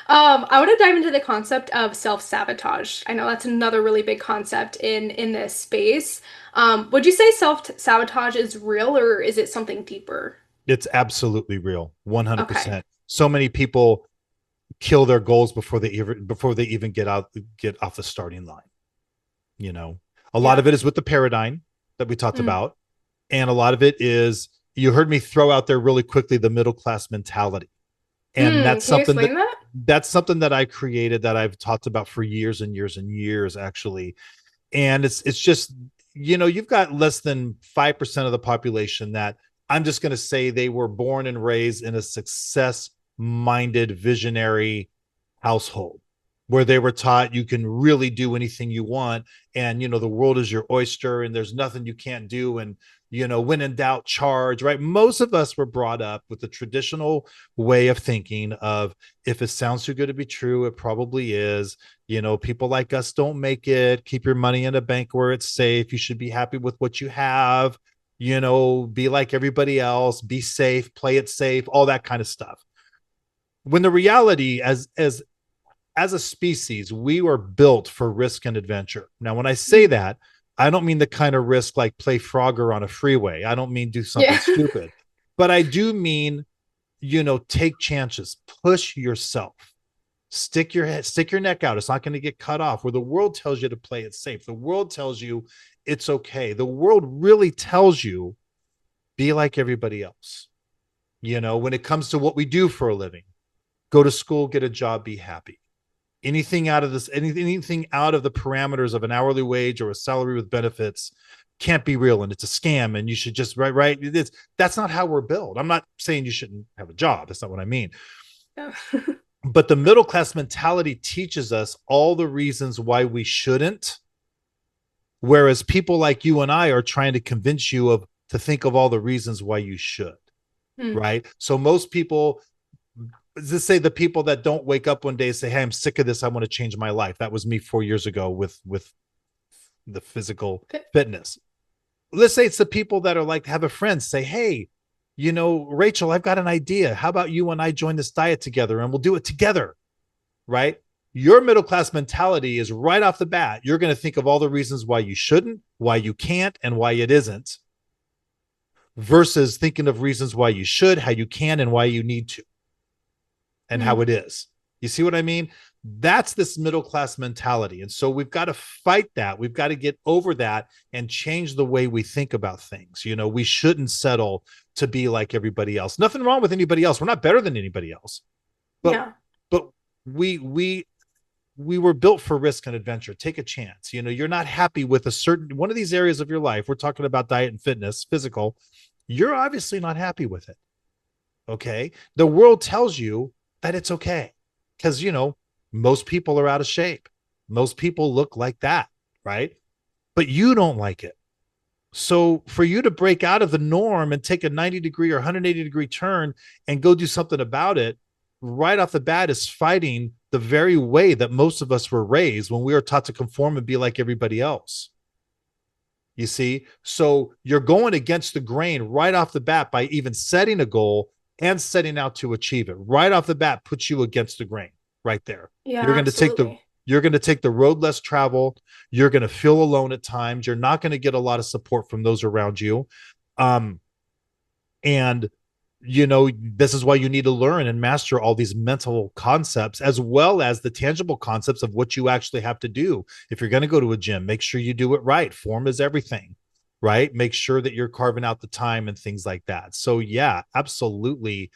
I want to dive into the concept of self-sabotage. I know that's another really big concept in this space. Would you say self-sabotage is real or is it something deeper? It's absolutely real. Okay. 100%. So many people kill their goals before they even get off the starting line. You know, a lot Yeah. of it is with the paradigm that we talked Mm. about, and a lot of it is, you heard me throw out there really quickly, the middle class mentality. And Mm. Can you explain that? that's something that I created, that I've talked about for years and years and years, actually. And it's just, you've got less than 5% of the population that, I'm just going to say, they were born and raised in a success minded visionary household, where they were taught you can really do anything you want, and the world is your oyster, and there's nothing you can't do, and when in doubt, charge. Right? Most of us were brought up with the traditional way of thinking of, if it sounds too good to be true, it probably is. People like us don't make it. Keep your money in a bank where it's safe. You should be happy with what you have. Be like everybody else, be safe, play it safe, all that kind of stuff. When the reality, as a species, we were built for risk and adventure. Now, when I say Mm. that, I don't mean the kind of risk like play Frogger on a freeway. I don't mean do something Yeah. stupid, but I do mean, take chances, push yourself, stick your neck out. It's not going to get cut off. Where the world tells you to play it safe, the world tells you it's okay. The world really tells you, be like everybody else. When it comes to what we do for a living, go to school, get a job, be happy. Anything out of the parameters of an hourly wage or a salary with benefits can't be real, and it's a scam, and you should just right. That's not how we're built. I'm not saying you shouldn't have a job. That's not what I mean. Yeah. But the middle class mentality teaches us all the reasons why we shouldn't, whereas people like you and I are trying to convince you to think of all the reasons why you should. Mm. right? So most people, let's say the people that don't wake up one day and say, hey, I'm sick of this, I want to change my life. That was me 4 years ago with the physical fitness. Let's say it's the people that are like, have a friend say, hey, Rachel, I've got an idea. How about you and I join this diet together and we'll do it together, right? Your middle class mentality is right off the bat. You're going to think of all the reasons why you shouldn't, why you can't, and why it isn't, versus thinking of reasons why you should, how you can, and why you need to, and how Mm. it is. You see what I mean? That's this middle class mentality. And so we've got to fight that. We've got to get over that and change the way we think about things. We shouldn't settle to be like everybody else. Nothing wrong with anybody else. We're not better than anybody else. But Yeah. but we were built for risk and adventure. Take a chance. You're not happy with a certain one of these areas of your life. We're talking about diet and fitness, physical. You're obviously not happy with it. Okay. The world tells you that it's okay because, most people are out of shape. Most people look like that. Right. But you don't like it. So for you to break out of the norm and take a 90-degree or 180-degree turn and go do something about it right off the bat is fighting the very way that most of us were raised when we were taught to conform and be like everybody else. You see? So you're going against the grain right off the bat by even setting a goal and setting out to achieve it. Right off the bat puts you against the grain right there. Yeah, You're going to take the absolutely. you're going to take the road less traveled. You're going to feel alone at times. You're not going to get a lot of support from those around you. And this is why you need to learn and master all these mental concepts as well as the tangible concepts of what you actually have to do. If you're going to go to a gym, make sure you do it right. Form is everything, right? Make sure that you're carving out the time and things like that. So yeah, absolutely.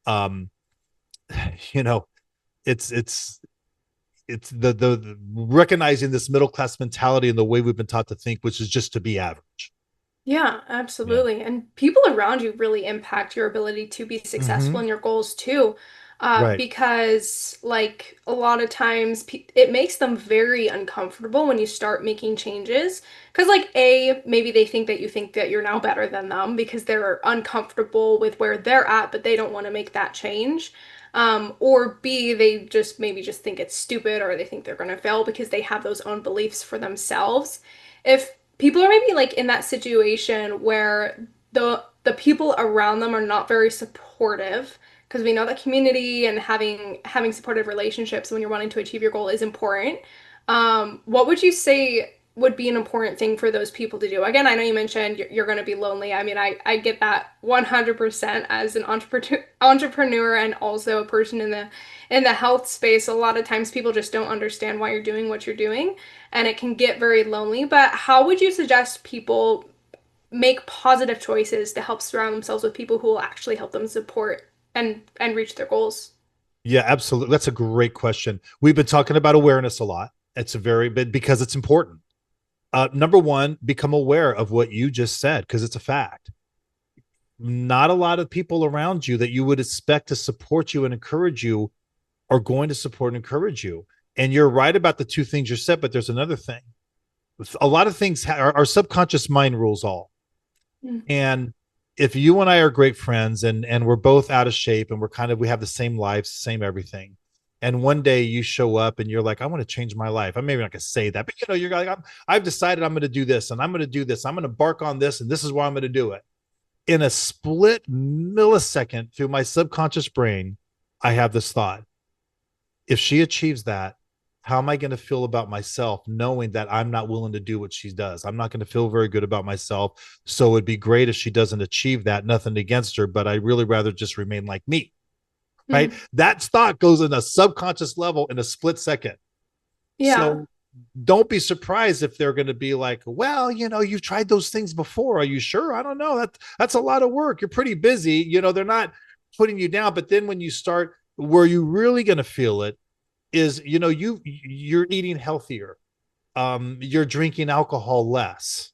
um you know it's the recognizing this middle class mentality and the way we've been taught to think, which is just to be average. Yeah, Yeah. absolutely. And people around you really impact your ability to be successful Mm-hmm. in your goals too. Right. Because, like, a lot of times it makes them very uncomfortable when you start making changes. Because, like, A, maybe they think that you're now better than them because they're uncomfortable with where they're at, but they don't want to make that change. Or B, they just maybe just think it's stupid or they think they're going to fail because they have those own beliefs for themselves. If people are maybe like in that situation where the people around them are not very supportive, because we know that community and having supportive relationships when you're wanting to achieve your goal is important. What would you say would be an important thing for those people to do? Again, I know you mentioned you're going to be lonely. I mean, I get that 100% as an entrepreneur and also a person in the health space. A lot of times people just don't understand why you're doing what you're doing, and it can get very lonely. But how would you suggest people make positive choices to help surround themselves with people who will actually help them support and reach their goals? Yeah, absolutely. That's a great question. We've been talking about awareness a lot. It's a very big because it's important. Number one, become aware of what you just said because it's a fact. Not a lot of people around you that you would expect to support you and encourage you are going to support and encourage you. And you're right about the two things you said, but there's another thing. A lot of things, our subconscious mind rules all. Mm. And if you and I are great friends and we're both out of shape and we have the same lives, same everything. And one day you show up and you're like, I want to change my life. I'm maybe not going to say that, but you're like, I've decided I'm going to do this and I'm going to do this. I'm going to embark on this and this is why I'm going to do it. In a split millisecond through my subconscious brain, I have this thought. If she achieves that, how am I going to feel about myself knowing that I'm not willing to do what she does? I'm not going to feel very good about myself. So it'd be great if she doesn't achieve that. Nothing against her, but I really rather just remain like me. Right. Mm. That thought goes in a subconscious level in a split second. Yeah. So don't be surprised if they're going to be like, well, you've tried those things before. Are you sure? I don't know. That's a lot of work. You're pretty busy. They're not putting you down. But then when you start, where you really going to feel it is, you're eating healthier. You're drinking alcohol less,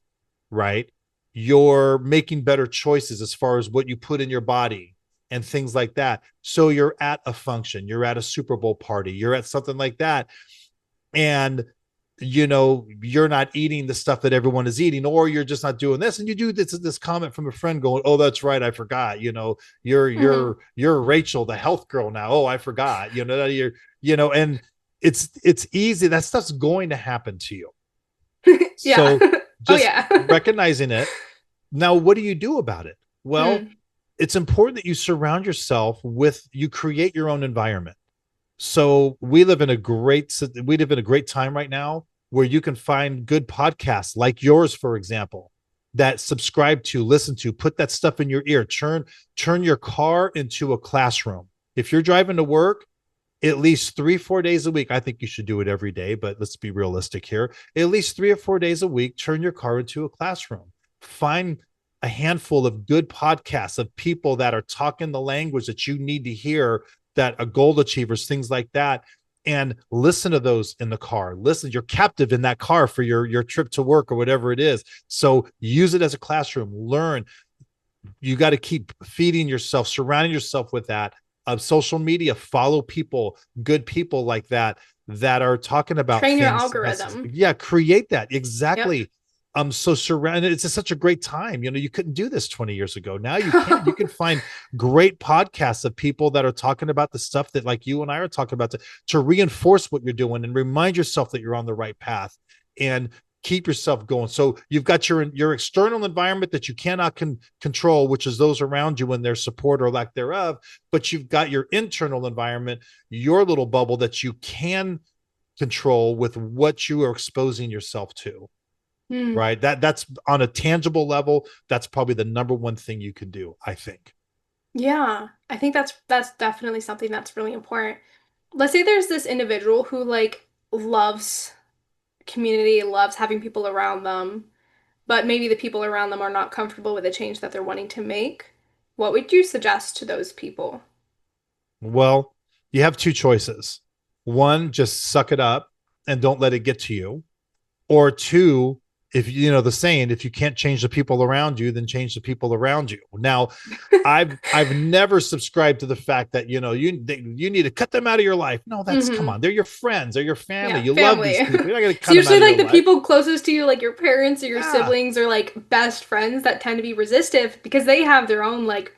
right? You're making better choices as far as what you put in your body and things like that. So you're at a function, you're at a Super Bowl party, you're at something like that. And you're not eating the stuff that everyone is eating, or you're just not doing this. And you do this comment from a friend going, oh, that's right, I forgot, you're Hmm. you're Rachel, the health girl now. Oh, I forgot, and it's easy. That stuff's going to happen to you. Yeah. So Oh just yeah. recognizing it. Now, what do you do about it? Well, Mm. it's important that you surround yourself with, you create your own environment. So we live in a great time right now where you can find good podcasts like yours, for example, that subscribe to, listen to, put that stuff in your ear, turn your car into a classroom. If you're driving to work, at least 3 4 days a week, I think you should do it every day, but let's be realistic here. At least 3 or 4 days a week, turn your car into a classroom. Find a handful of good podcasts of people that are talking the language that you need to hear, that are goal achievers, things like that, and listen to those in the car. Listen, you're captive in that car for your trip to work or whatever it is. So use it as a classroom. Learn. You got to keep feeding yourself, surrounding yourself with that. Social media, follow people, good people like that, that are talking about Train your things. algorithm. Yeah, create that. Yep. Exactly. So surrounded, it's such a great time. You couldn't do this 20 years ago. Now you can find great podcasts of people that are talking about the stuff that, like you and I are talking about, to reinforce what you're doing and remind yourself that you're on the right path, and keep yourself going. So you've got your external environment that you cannot control, which is those around you and their support or lack thereof. But you've got your internal environment, your little bubble that you can control with what you are exposing yourself to. Hmm. Right. That's on a tangible level. That's probably the number one thing you can do, I think. Yeah, I think that's definitely something that's really important. Let's say there's this individual who like loves community, loves having people around them, but maybe the people around them are not comfortable with the change that they're wanting to make. What would you suggest to those people? Well, you have two choices. One, just suck it up and don't let it get to you. Or two, if the saying, if you can't change the people around you, then change the people around you. Now, I've never subscribed to the fact that you need to cut them out of your life. No, that's, come Hmm. on, they're your friends, they're your family, Yeah, you love family. these people, you're not going to It's cut them out usually of your like the life. people closest to you, like your parents or your Yeah, siblings or like best friends that tend to be resistive because they have their own like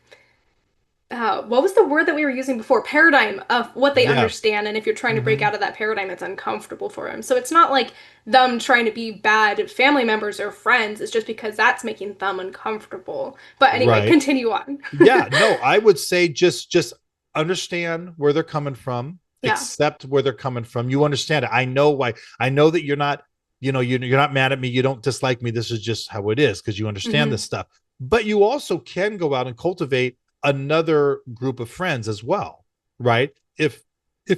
what was the word that we were using before? Paradigm of what they yeah. understand. And if you're trying to break Mm-hmm. out of that paradigm, it's uncomfortable for them. So it's not like them trying to be bad family members or friends. It's just because that's making them uncomfortable. But anyway, Right. continue on. Yeah, no, I would say just understand where they're coming from, Yeah. accept where they're coming from. You understand it. I know why. I know that you're not, you're not mad at me, you don't dislike me. This is just how it is because you understand this Hmm. stuff. But you also can go out and cultivate another group of friends as well, right? If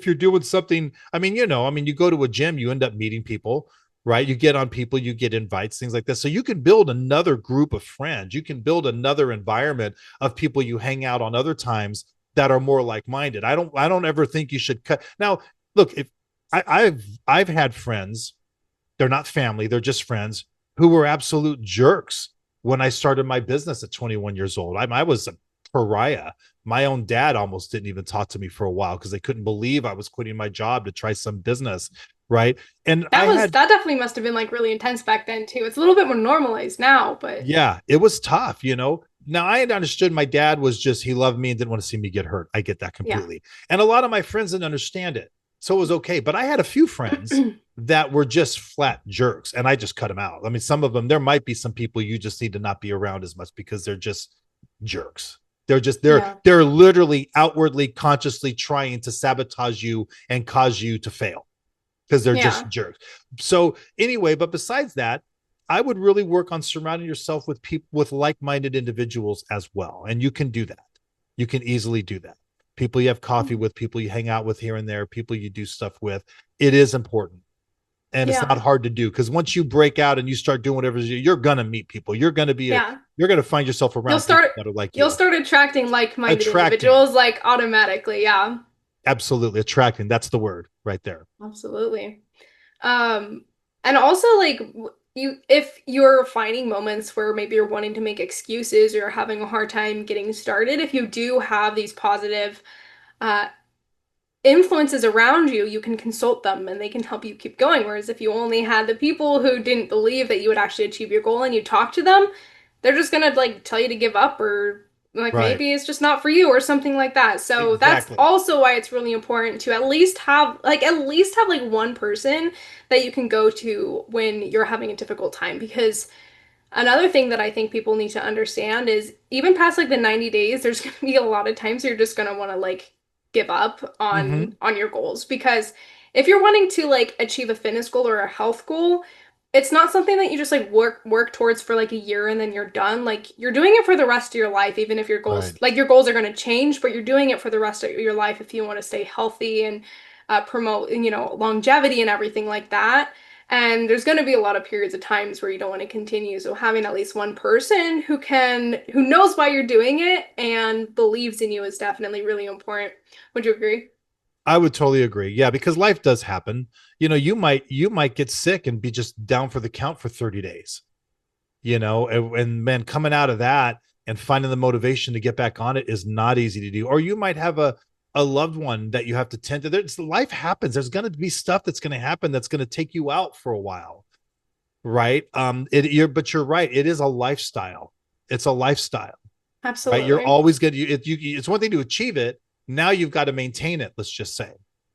you're doing something, you go to a gym, you end up meeting people, right? You get on people, you get invites, things like this. So you can build another group of friends. You can build another environment of people you hang out on other times that are more like-minded. I don't ever think you should cut. Now, look, if I've had friends, they're not family, they're just friends who were absolute jerks when I started my business at 21 years old. I was a pariah. My own dad almost didn't even talk to me for a while because they couldn't believe I was quitting my job to try some business, right? And I had, That definitely must have been like really intense back then too. It's a little bit more normalized now, but yeah, it was tough. Now I had understood my dad was just, he loved me and didn't want to see me get hurt. I get that yeah. completely. And a lot of my friends didn't understand it. So it was okay. But I had a few friends that were just flat jerks and I just cut them out. I mean, some of them, there might be some people you just need to not be around as much because they're just jerks. They're just, they're Yeah. they're literally outwardly consciously trying to sabotage you and cause you to fail because they're just Yeah. jerks. So anyway, but besides that, I would really work on surrounding yourself with people, with like-minded individuals as well. And you can do that. You can easily do that. People you have coffee with, people you hang out with here and there, people you do stuff with. It is important. And it's not Yeah. hard to do because once you break out and you start doing whatever, you're gonna meet people. Yeah. You're gonna find yourself You'll around people start that are like you'll you. start attracting like-minded Attracting. individuals like automatically. Yeah. Absolutely attracting. That's the word right there. Absolutely. Um, and also like you if you're finding moments where maybe you're wanting to make excuses or you're having a hard time getting started, if you do have these positive uh influences around you, you can consult them and they can help you keep going. Whereas if you only had the people who didn't believe that you would actually achieve your goal and you talk to them, they're just gonna like tell you to give up or like Right. maybe it's just not for you or something like that. So that's Exactly. also why it's really important to at least have like one person that you can go to when you're having a difficult time because another thing that I think people need to understand is even past like the 90 days, there's going to be a lot of times you're just going to want to like give up Hmm. on your goals because if you're wanting to like achieve a fitness goal or a health goal, it's not something that you just like work towards for like a year and then you're done. Like you're doing it for the rest of your life, even if Right. your goals are going to change, but you're doing it for the rest of your life if you want to stay healthy and promote, longevity and everything like that. And there's going to be a lot of periods of times where you don't want to continue. So having at least one person who knows why you're doing it and believes in you is definitely really important. Would you agree? I would totally agree. Yeah, because life does happen. You might get sick and be just down for the count for 30 days. And man, coming out of that and finding the motivation to get back on it is not easy to do. Or you might have a loved one that you have to tend to. Life happens. There's going to be stuff that's going to happen that's going to take you out for a while, right? But you're right. It is a lifestyle. It's a lifestyle, right? You're Absolutely. always going to. It's one thing to achieve it. Now you've got to maintain it. Let's just say,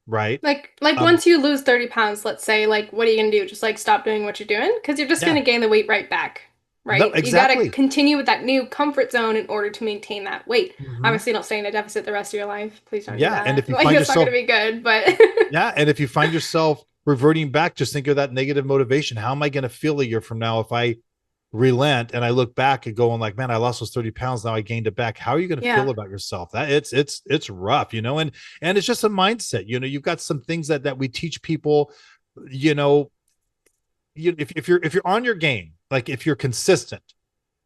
right? Like Um, once you lose 30 pounds, let's say, like what are you gonna do? Just like stop doing what you're doing? Because you're just yeah, gonna gain the weight right back, no, right? You gotta exactly. continue with that new comfort zone in order to maintain that weight. Hmm. Obviously, don't stay in a deficit the rest of your life. Please don't do Yeah, and that. if you Like find that's not gonna yourself be good, but Yeah. And if you find yourself reverting back, just think of that negative motivation. How am I going to feel a year from now if I relent and I look back and going like, man, I lost those 30 pounds. Now I gained it back. How are you going to feel yeah, about yourself? That it's rough, and it's just a mindset. You've got some things that we teach people, you know, if you're on your game, like if you're consistent,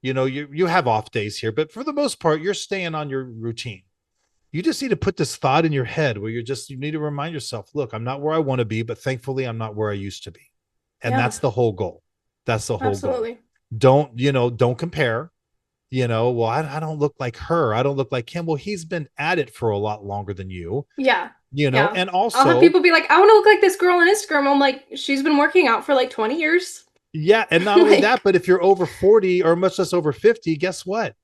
you have off days here, but for the most part, you're staying on your routine. You just need to put this thought in your head where you need to remind yourself, look, I'm not where I want to be, but thankfully I'm not where I used to be. And yeah, that's the whole goal. That's the whole goal. absolutely. Don't compare, well, I don't look like her. I don't look like him. Well, he's been at it for a lot longer than you, Yeah, yeah. and I'll have also, people be like, I want to look like this girl on Instagram. I'm like, she's been working out for like 20 years. yeah. And not only that, Like, but if you're over 40 or much less over 50, guess what?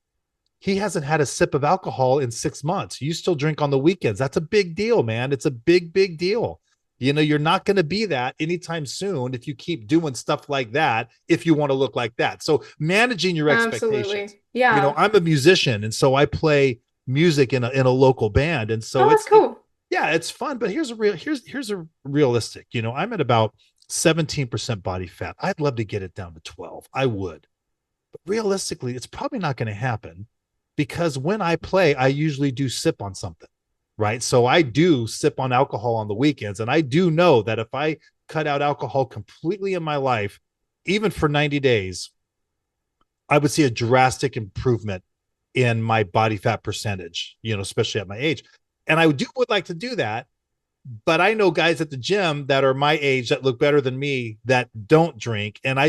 He hasn't had a sip of alcohol in 6 months. You still drink on the weekends. That's a big deal, man. It's a big, big deal. You're not going to be that anytime soon if you keep doing stuff like that, if you want to look like that. So managing your expectations. absolutely. Yeah. I'm a musician, and so I play music in a local band. And Oh, so that's cool. yeah, it's fun, but here's a realistic. I'm at about 17% body fat. I'd love to get it down to 12. I would. But realistically, it's probably not going to happen because when I play, I usually do sip on something, right? So I do sip on alcohol on the weekends. And I do know that if I cut out alcohol completely in my life, even for 90 days, I would see a drastic improvement in my body fat percentage, especially at my age. And would like to do that. But I know guys at the gym that are my age that look better than me that don't drink. And I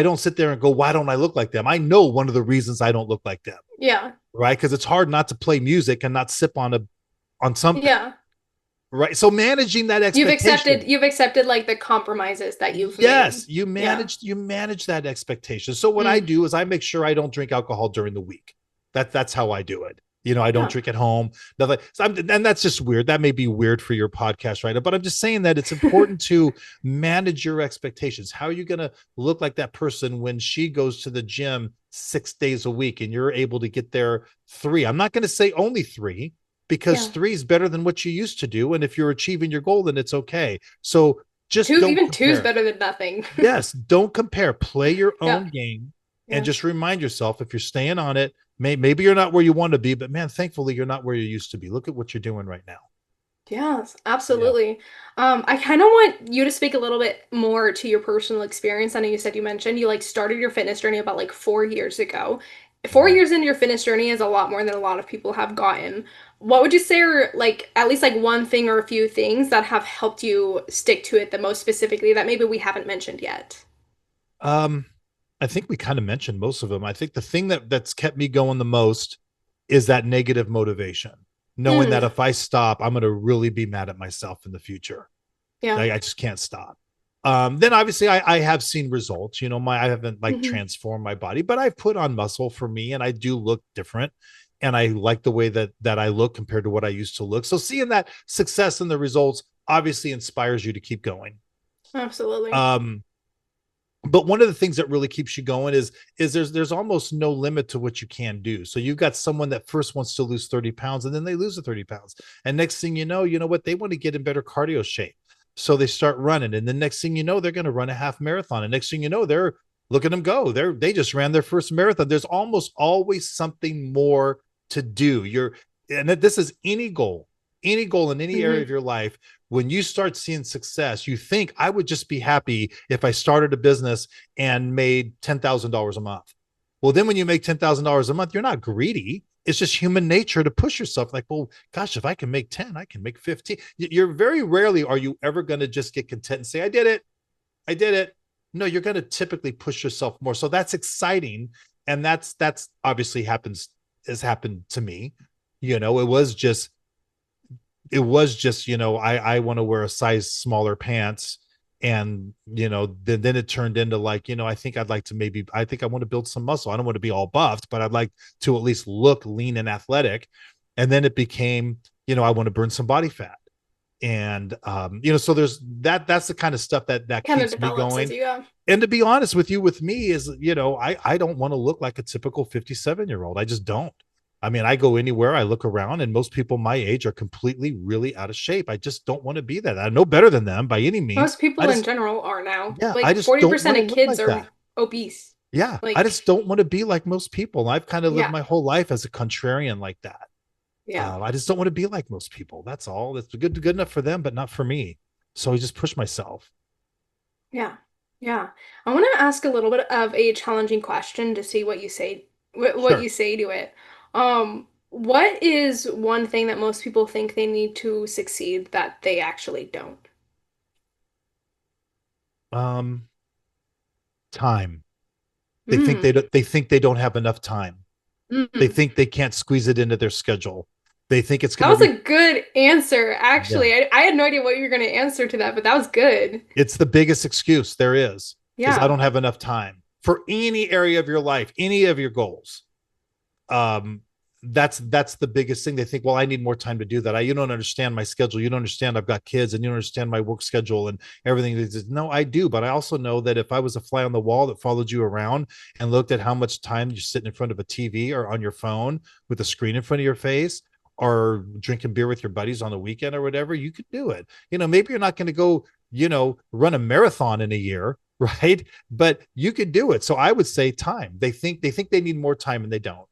don't sit there and go, why don't I look like them? I know one of the reasons I don't look like them, Yeah. right? Because it's hard not to play music and not sip on something, Yeah. right? So managing that expectation. You've accepted like the compromises that you've made. Yes, you Yeah. manage that expectation. So what I Mm. do is I make sure I don't drink alcohol during the week. That's how I do it. I don't Yeah. drink at home. Nothing. And that's just weird. That may be weird for your podcast, right? But I'm just saying that it's important to manage your expectations. How are you going to look like that person when she goes to the gym 6 days a week and you're able to get there 3? I'm not going to say only 3 because Yeah. 3 is better than what you used to do. And if you're achieving your goal, then it's okay. So just don't Two is compare. better than nothing. Yes, don't compare. Play your Yeah. own game and Yeah. just remind yourself if you're staying on it, maybe you're not where you want to be, but man, thankfully you're not where you used to be. Look at what you're doing right now. Yes, Yeah. absolutely. I kind of want you to speak a little bit more to your personal experience. I know you said you mentioned you like started your fitness journey about like 4 years ago. 4 years into your fitness journey is a lot more than a lot of people have gotten. What would you say are like at least like one thing or a few things that have helped you stick to it the most specifically that maybe we haven't mentioned yet? Um, I think we kind of mentioned most of them. I think the thing that's kept me going the most is that negative motivation. knowing that Mm, if I stop, I'm going to really be mad at myself in the future. yeah. I just can't stop. Then obviously I have seen results. I haven't like Hmm. transformed my body, but I've put on muscle for me, and I do look different. And I like the way that I look compared to what I used to look. So seeing that success and the results obviously inspires you to keep going. Absolutely. Um, but one of the things that really keeps you going is there's almost no limit to what you can do. So you've got someone that first wants to lose 30 pounds, and then they lose the 30 pounds, and next thing you know what, they want to get in better cardio shape, so they start running, and the next thing you know, they're going to run a half marathon, and next thing you know, they're, look at them go, they just ran their first marathon. There's almost always something more to do. And this is any goal in any area Hmm. of your life. When you start seeing success, you think, I would just be happy if I started a business and made $10,000 a month. Well, then when you make $10,000 a month, you're not greedy. It's just human nature to push yourself. Like, well, gosh, if I can make 10, I can make 15. You're very rarely are you ever going to just get content and say, I did it. I did it. No, you're going to typically push yourself more. So that's exciting. And that's obviously has happened to me. It was just I want to wear a size smaller pants, and then it turned into like, I think I want to build some muscle. I don't want to be all buffed, but I'd like to at least look lean and athletic. And then it became, I want to burn some body fat. And so there's that's the kind of stuff that Kind of keeps me develops as going. you go. And to be honest with me is, I don't want to look like a typical 57-year-old. I just don't. I mean, I go anywhere, I look around, and most people my age are completely really out of shape. I just don't want to be that. I'm no better than them by any means. Most I people in just general are now. Yeah, I Like just don't 40% want to of look kids like are that. obese. Yeah, I Like, just don't want to be like most people. And I've kind of lived yeah, my whole life as a contrarian like that. yeah, I just don't want to be like most people. That's all. That's good enough for them, but not for me. So I just push myself. yeah, yeah. I want to ask a little bit of a challenging question to see what you say, what Sure. you say to it. What is one thing that most people think they need to succeed that they actually don't? Um, Time. Mm. They think they don't have enough time. They Mm. think they can't squeeze it into their schedule. They think it's That going to was be a good answer, Yeah. actually. I had no idea what you were going to answer to that, but that was good. It's the biggest excuse there is I Yeah. don't have enough time for any area of your life, any of your goals. um that's the biggest thing. They think, well, I need more time to do that. You don't understand my schedule. You don't understand I've got kids, and you don't understand my work schedule and everything. No, I do, but I also know that if I was a fly on the wall that followed you around and looked at how much time you're sitting in front of a TV or on your phone with a screen in front of your face, or drinking beer with your buddies on the weekend or whatever, you could do it. Maybe you're not going to go, run a marathon in a year, right? But you could do it. So I would say time. They think they need more time, and they don't.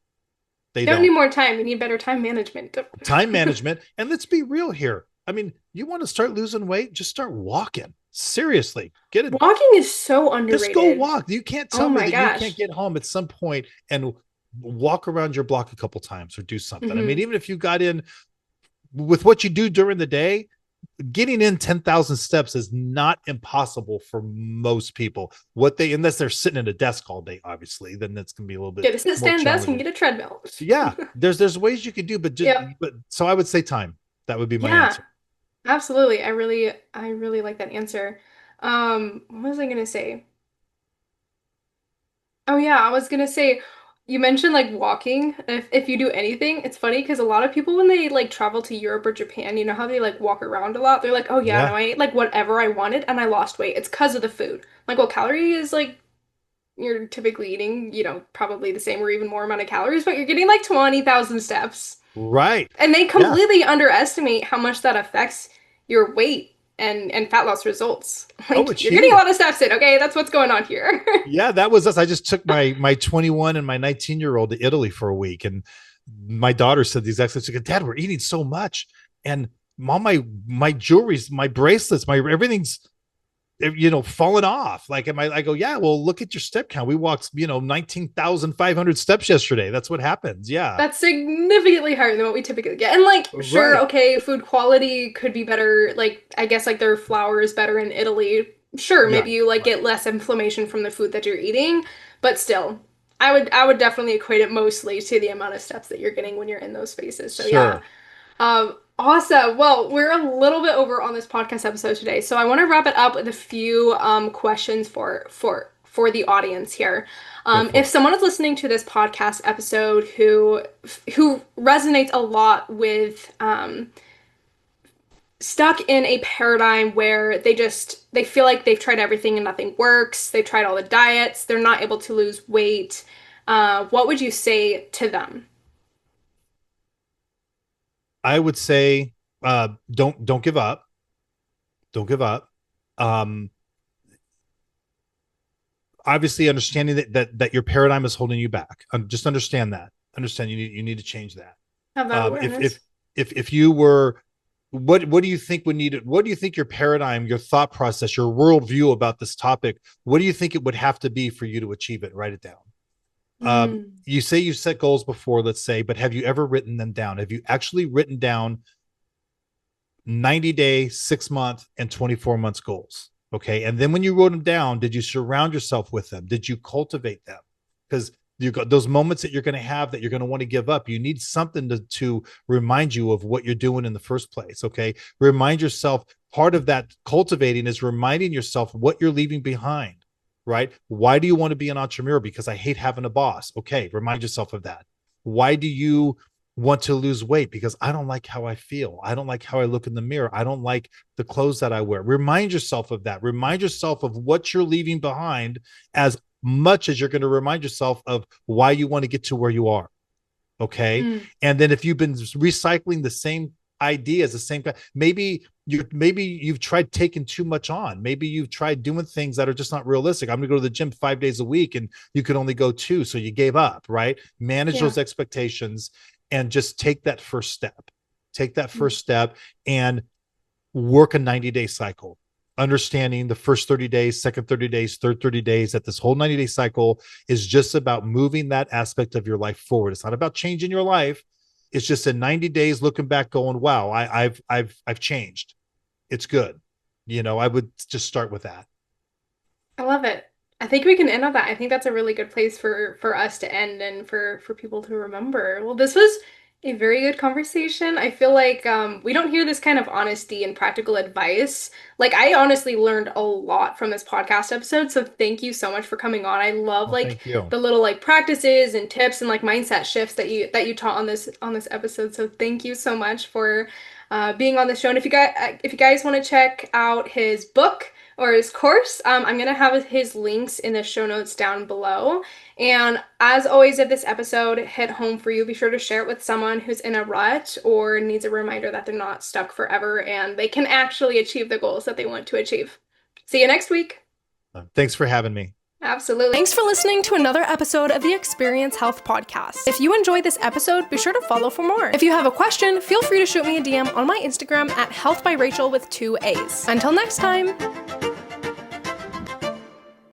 They Don't need don't. more time. We need better time management. Time management. And let's be real here. I mean, you want to start losing weight, just start walking. Seriously, get it. Walking is so Just go underrated. walk. You can't Oh tell me my that you can't gosh. get home at some point and walk around your block a couple times or do something. I mean, Hmm. even if you got in with what you do during the day, getting in 10,000 steps is not impossible for most people. Unless they're sitting at a desk all day, obviously, then that's going to be a little bit Get a sit more stand desk and challenging. get a treadmill. Yeah, there's ways you could do, Yep. but so I would say time. That would be my Yeah, answer. absolutely. I really like that answer. What was I gonna say? Oh yeah, I was gonna say you mentioned like walking. If you do anything, it's funny because a lot of people when they like travel to Europe or Japan, you know how they like walk around a lot? They're like, "Oh yeah, no, Yeah, I ate like whatever I wanted and I lost weight. It's because of the food." Like, well, calorie is like you're typically eating, probably the same or even more amount of calories, but you're getting like 20,000 steps. right. And they Yeah. completely underestimate how much that affects your weight and fat loss results. Oh, Like it's you're getting a huge. lot of steps in, okay? That's what's going on here. Yeah, that was us. I just took my 21 and my 19-year-old to Italy for a week, and my daughter said the exact same thing. Dad, we're eating so much, and mom, my jewelry's, my bracelets, my everything's falling off. Like, I go, yeah, well, look at your step count. We walked 19,500 steps yesterday. That's what happens. Yeah. That's significantly higher than what we typically get. And like, sure, Right. okay, food quality could be better. Like, I guess like their flour is better in Italy. Sure, Yeah. maybe you like Right. get less inflammation from the food that you're eating, but still, I would definitely equate it mostly to the amount of steps that you're getting when you're in those spaces. So yeah. Sure. Awesome. Well, we're a little bit over on this podcast episode today, so I want to wrap it up with a few questions for the audience here. Go for If it. someone is listening to this podcast episode who resonates a lot with stuck in a paradigm where they feel like they've tried everything and nothing works, they've tried all the diets, they're not able to lose weight, what would you say to them? I would say, don't give up. Don't give up. Um, Obviously, understanding that your paradigm is holding you back. Just understand that. Understand you need to change that. Have that Um, if awareness. if if you were, what do you think would need it? What do you think your paradigm, your thought process, your worldview about this topic? What do you think it would have to be for you to achieve it? Write it down. Mm. You say you set goals before, let's say, but have you ever written them down? Have you actually written down 90-day, 6 month, and 24 months goals? Okay. And then when you wrote them down, did you surround yourself with them? Did you cultivate them? Because you got those moments that you're going to have that you're going to want to give up. You need something to remind you of what you're doing in the first place. Okay. Remind yourself. Part of that cultivating is reminding yourself what you're leaving behind, right? Why do you want to be an entrepreneur? Because I hate having a boss. Okay. Remind yourself of that. Why do you want to lose weight? Because I don't like how I feel. I don't like how I look in the mirror. I don't like the clothes that I wear. Remind yourself of that. Remind yourself of what you're leaving behind as much as you're going to remind yourself of why you want to get to where you are. Okay. Mm. And then if you've been recycling the same ideas, the same, maybe you've tried taking too much on. Maybe you've tried doing things that are just not realistic. I'm going to go to the gym 5 days a week and you could only go two. So you gave up, right? Manage Yeah. those expectations and just take that first step. Take that Mm. first step and work a 90-day cycle. Understanding the first 30 days, second 30 days, third 30 days, that this whole 90-day cycle is just about moving that aspect of your life forward. It's not about changing your life. It's just in 90 days looking back going, wow, I've changed. It's good. I would just start with that. I love it. I think we can end on that. I think that's a really good place for us to end and for people to remember. Well, this was a very good conversation. I feel like we don't hear this kind of honesty and practical advice. Like I honestly learned a lot from this podcast episode, so thank you so much for coming on. I love Well, like thank you. the little like practices and tips and like mindset shifts that you taught on this episode. So thank you so much for being on the show. And if you guys want to check out his book or his course, I'm gonna have his links in the show notes down below. And as always, if this episode hit home for you, be sure to share it with someone who's in a rut or needs a reminder that they're not stuck forever and they can actually achieve the goals that they want to achieve. See you next week. Thanks for having me. Absolutely. Thanks for listening to another episode of the Experience Health Podcast. If you enjoyed this episode, be sure to follow for more. If you have a question, feel free to shoot me a DM on my Instagram at healthbyrachel with 2 A's. Until next time.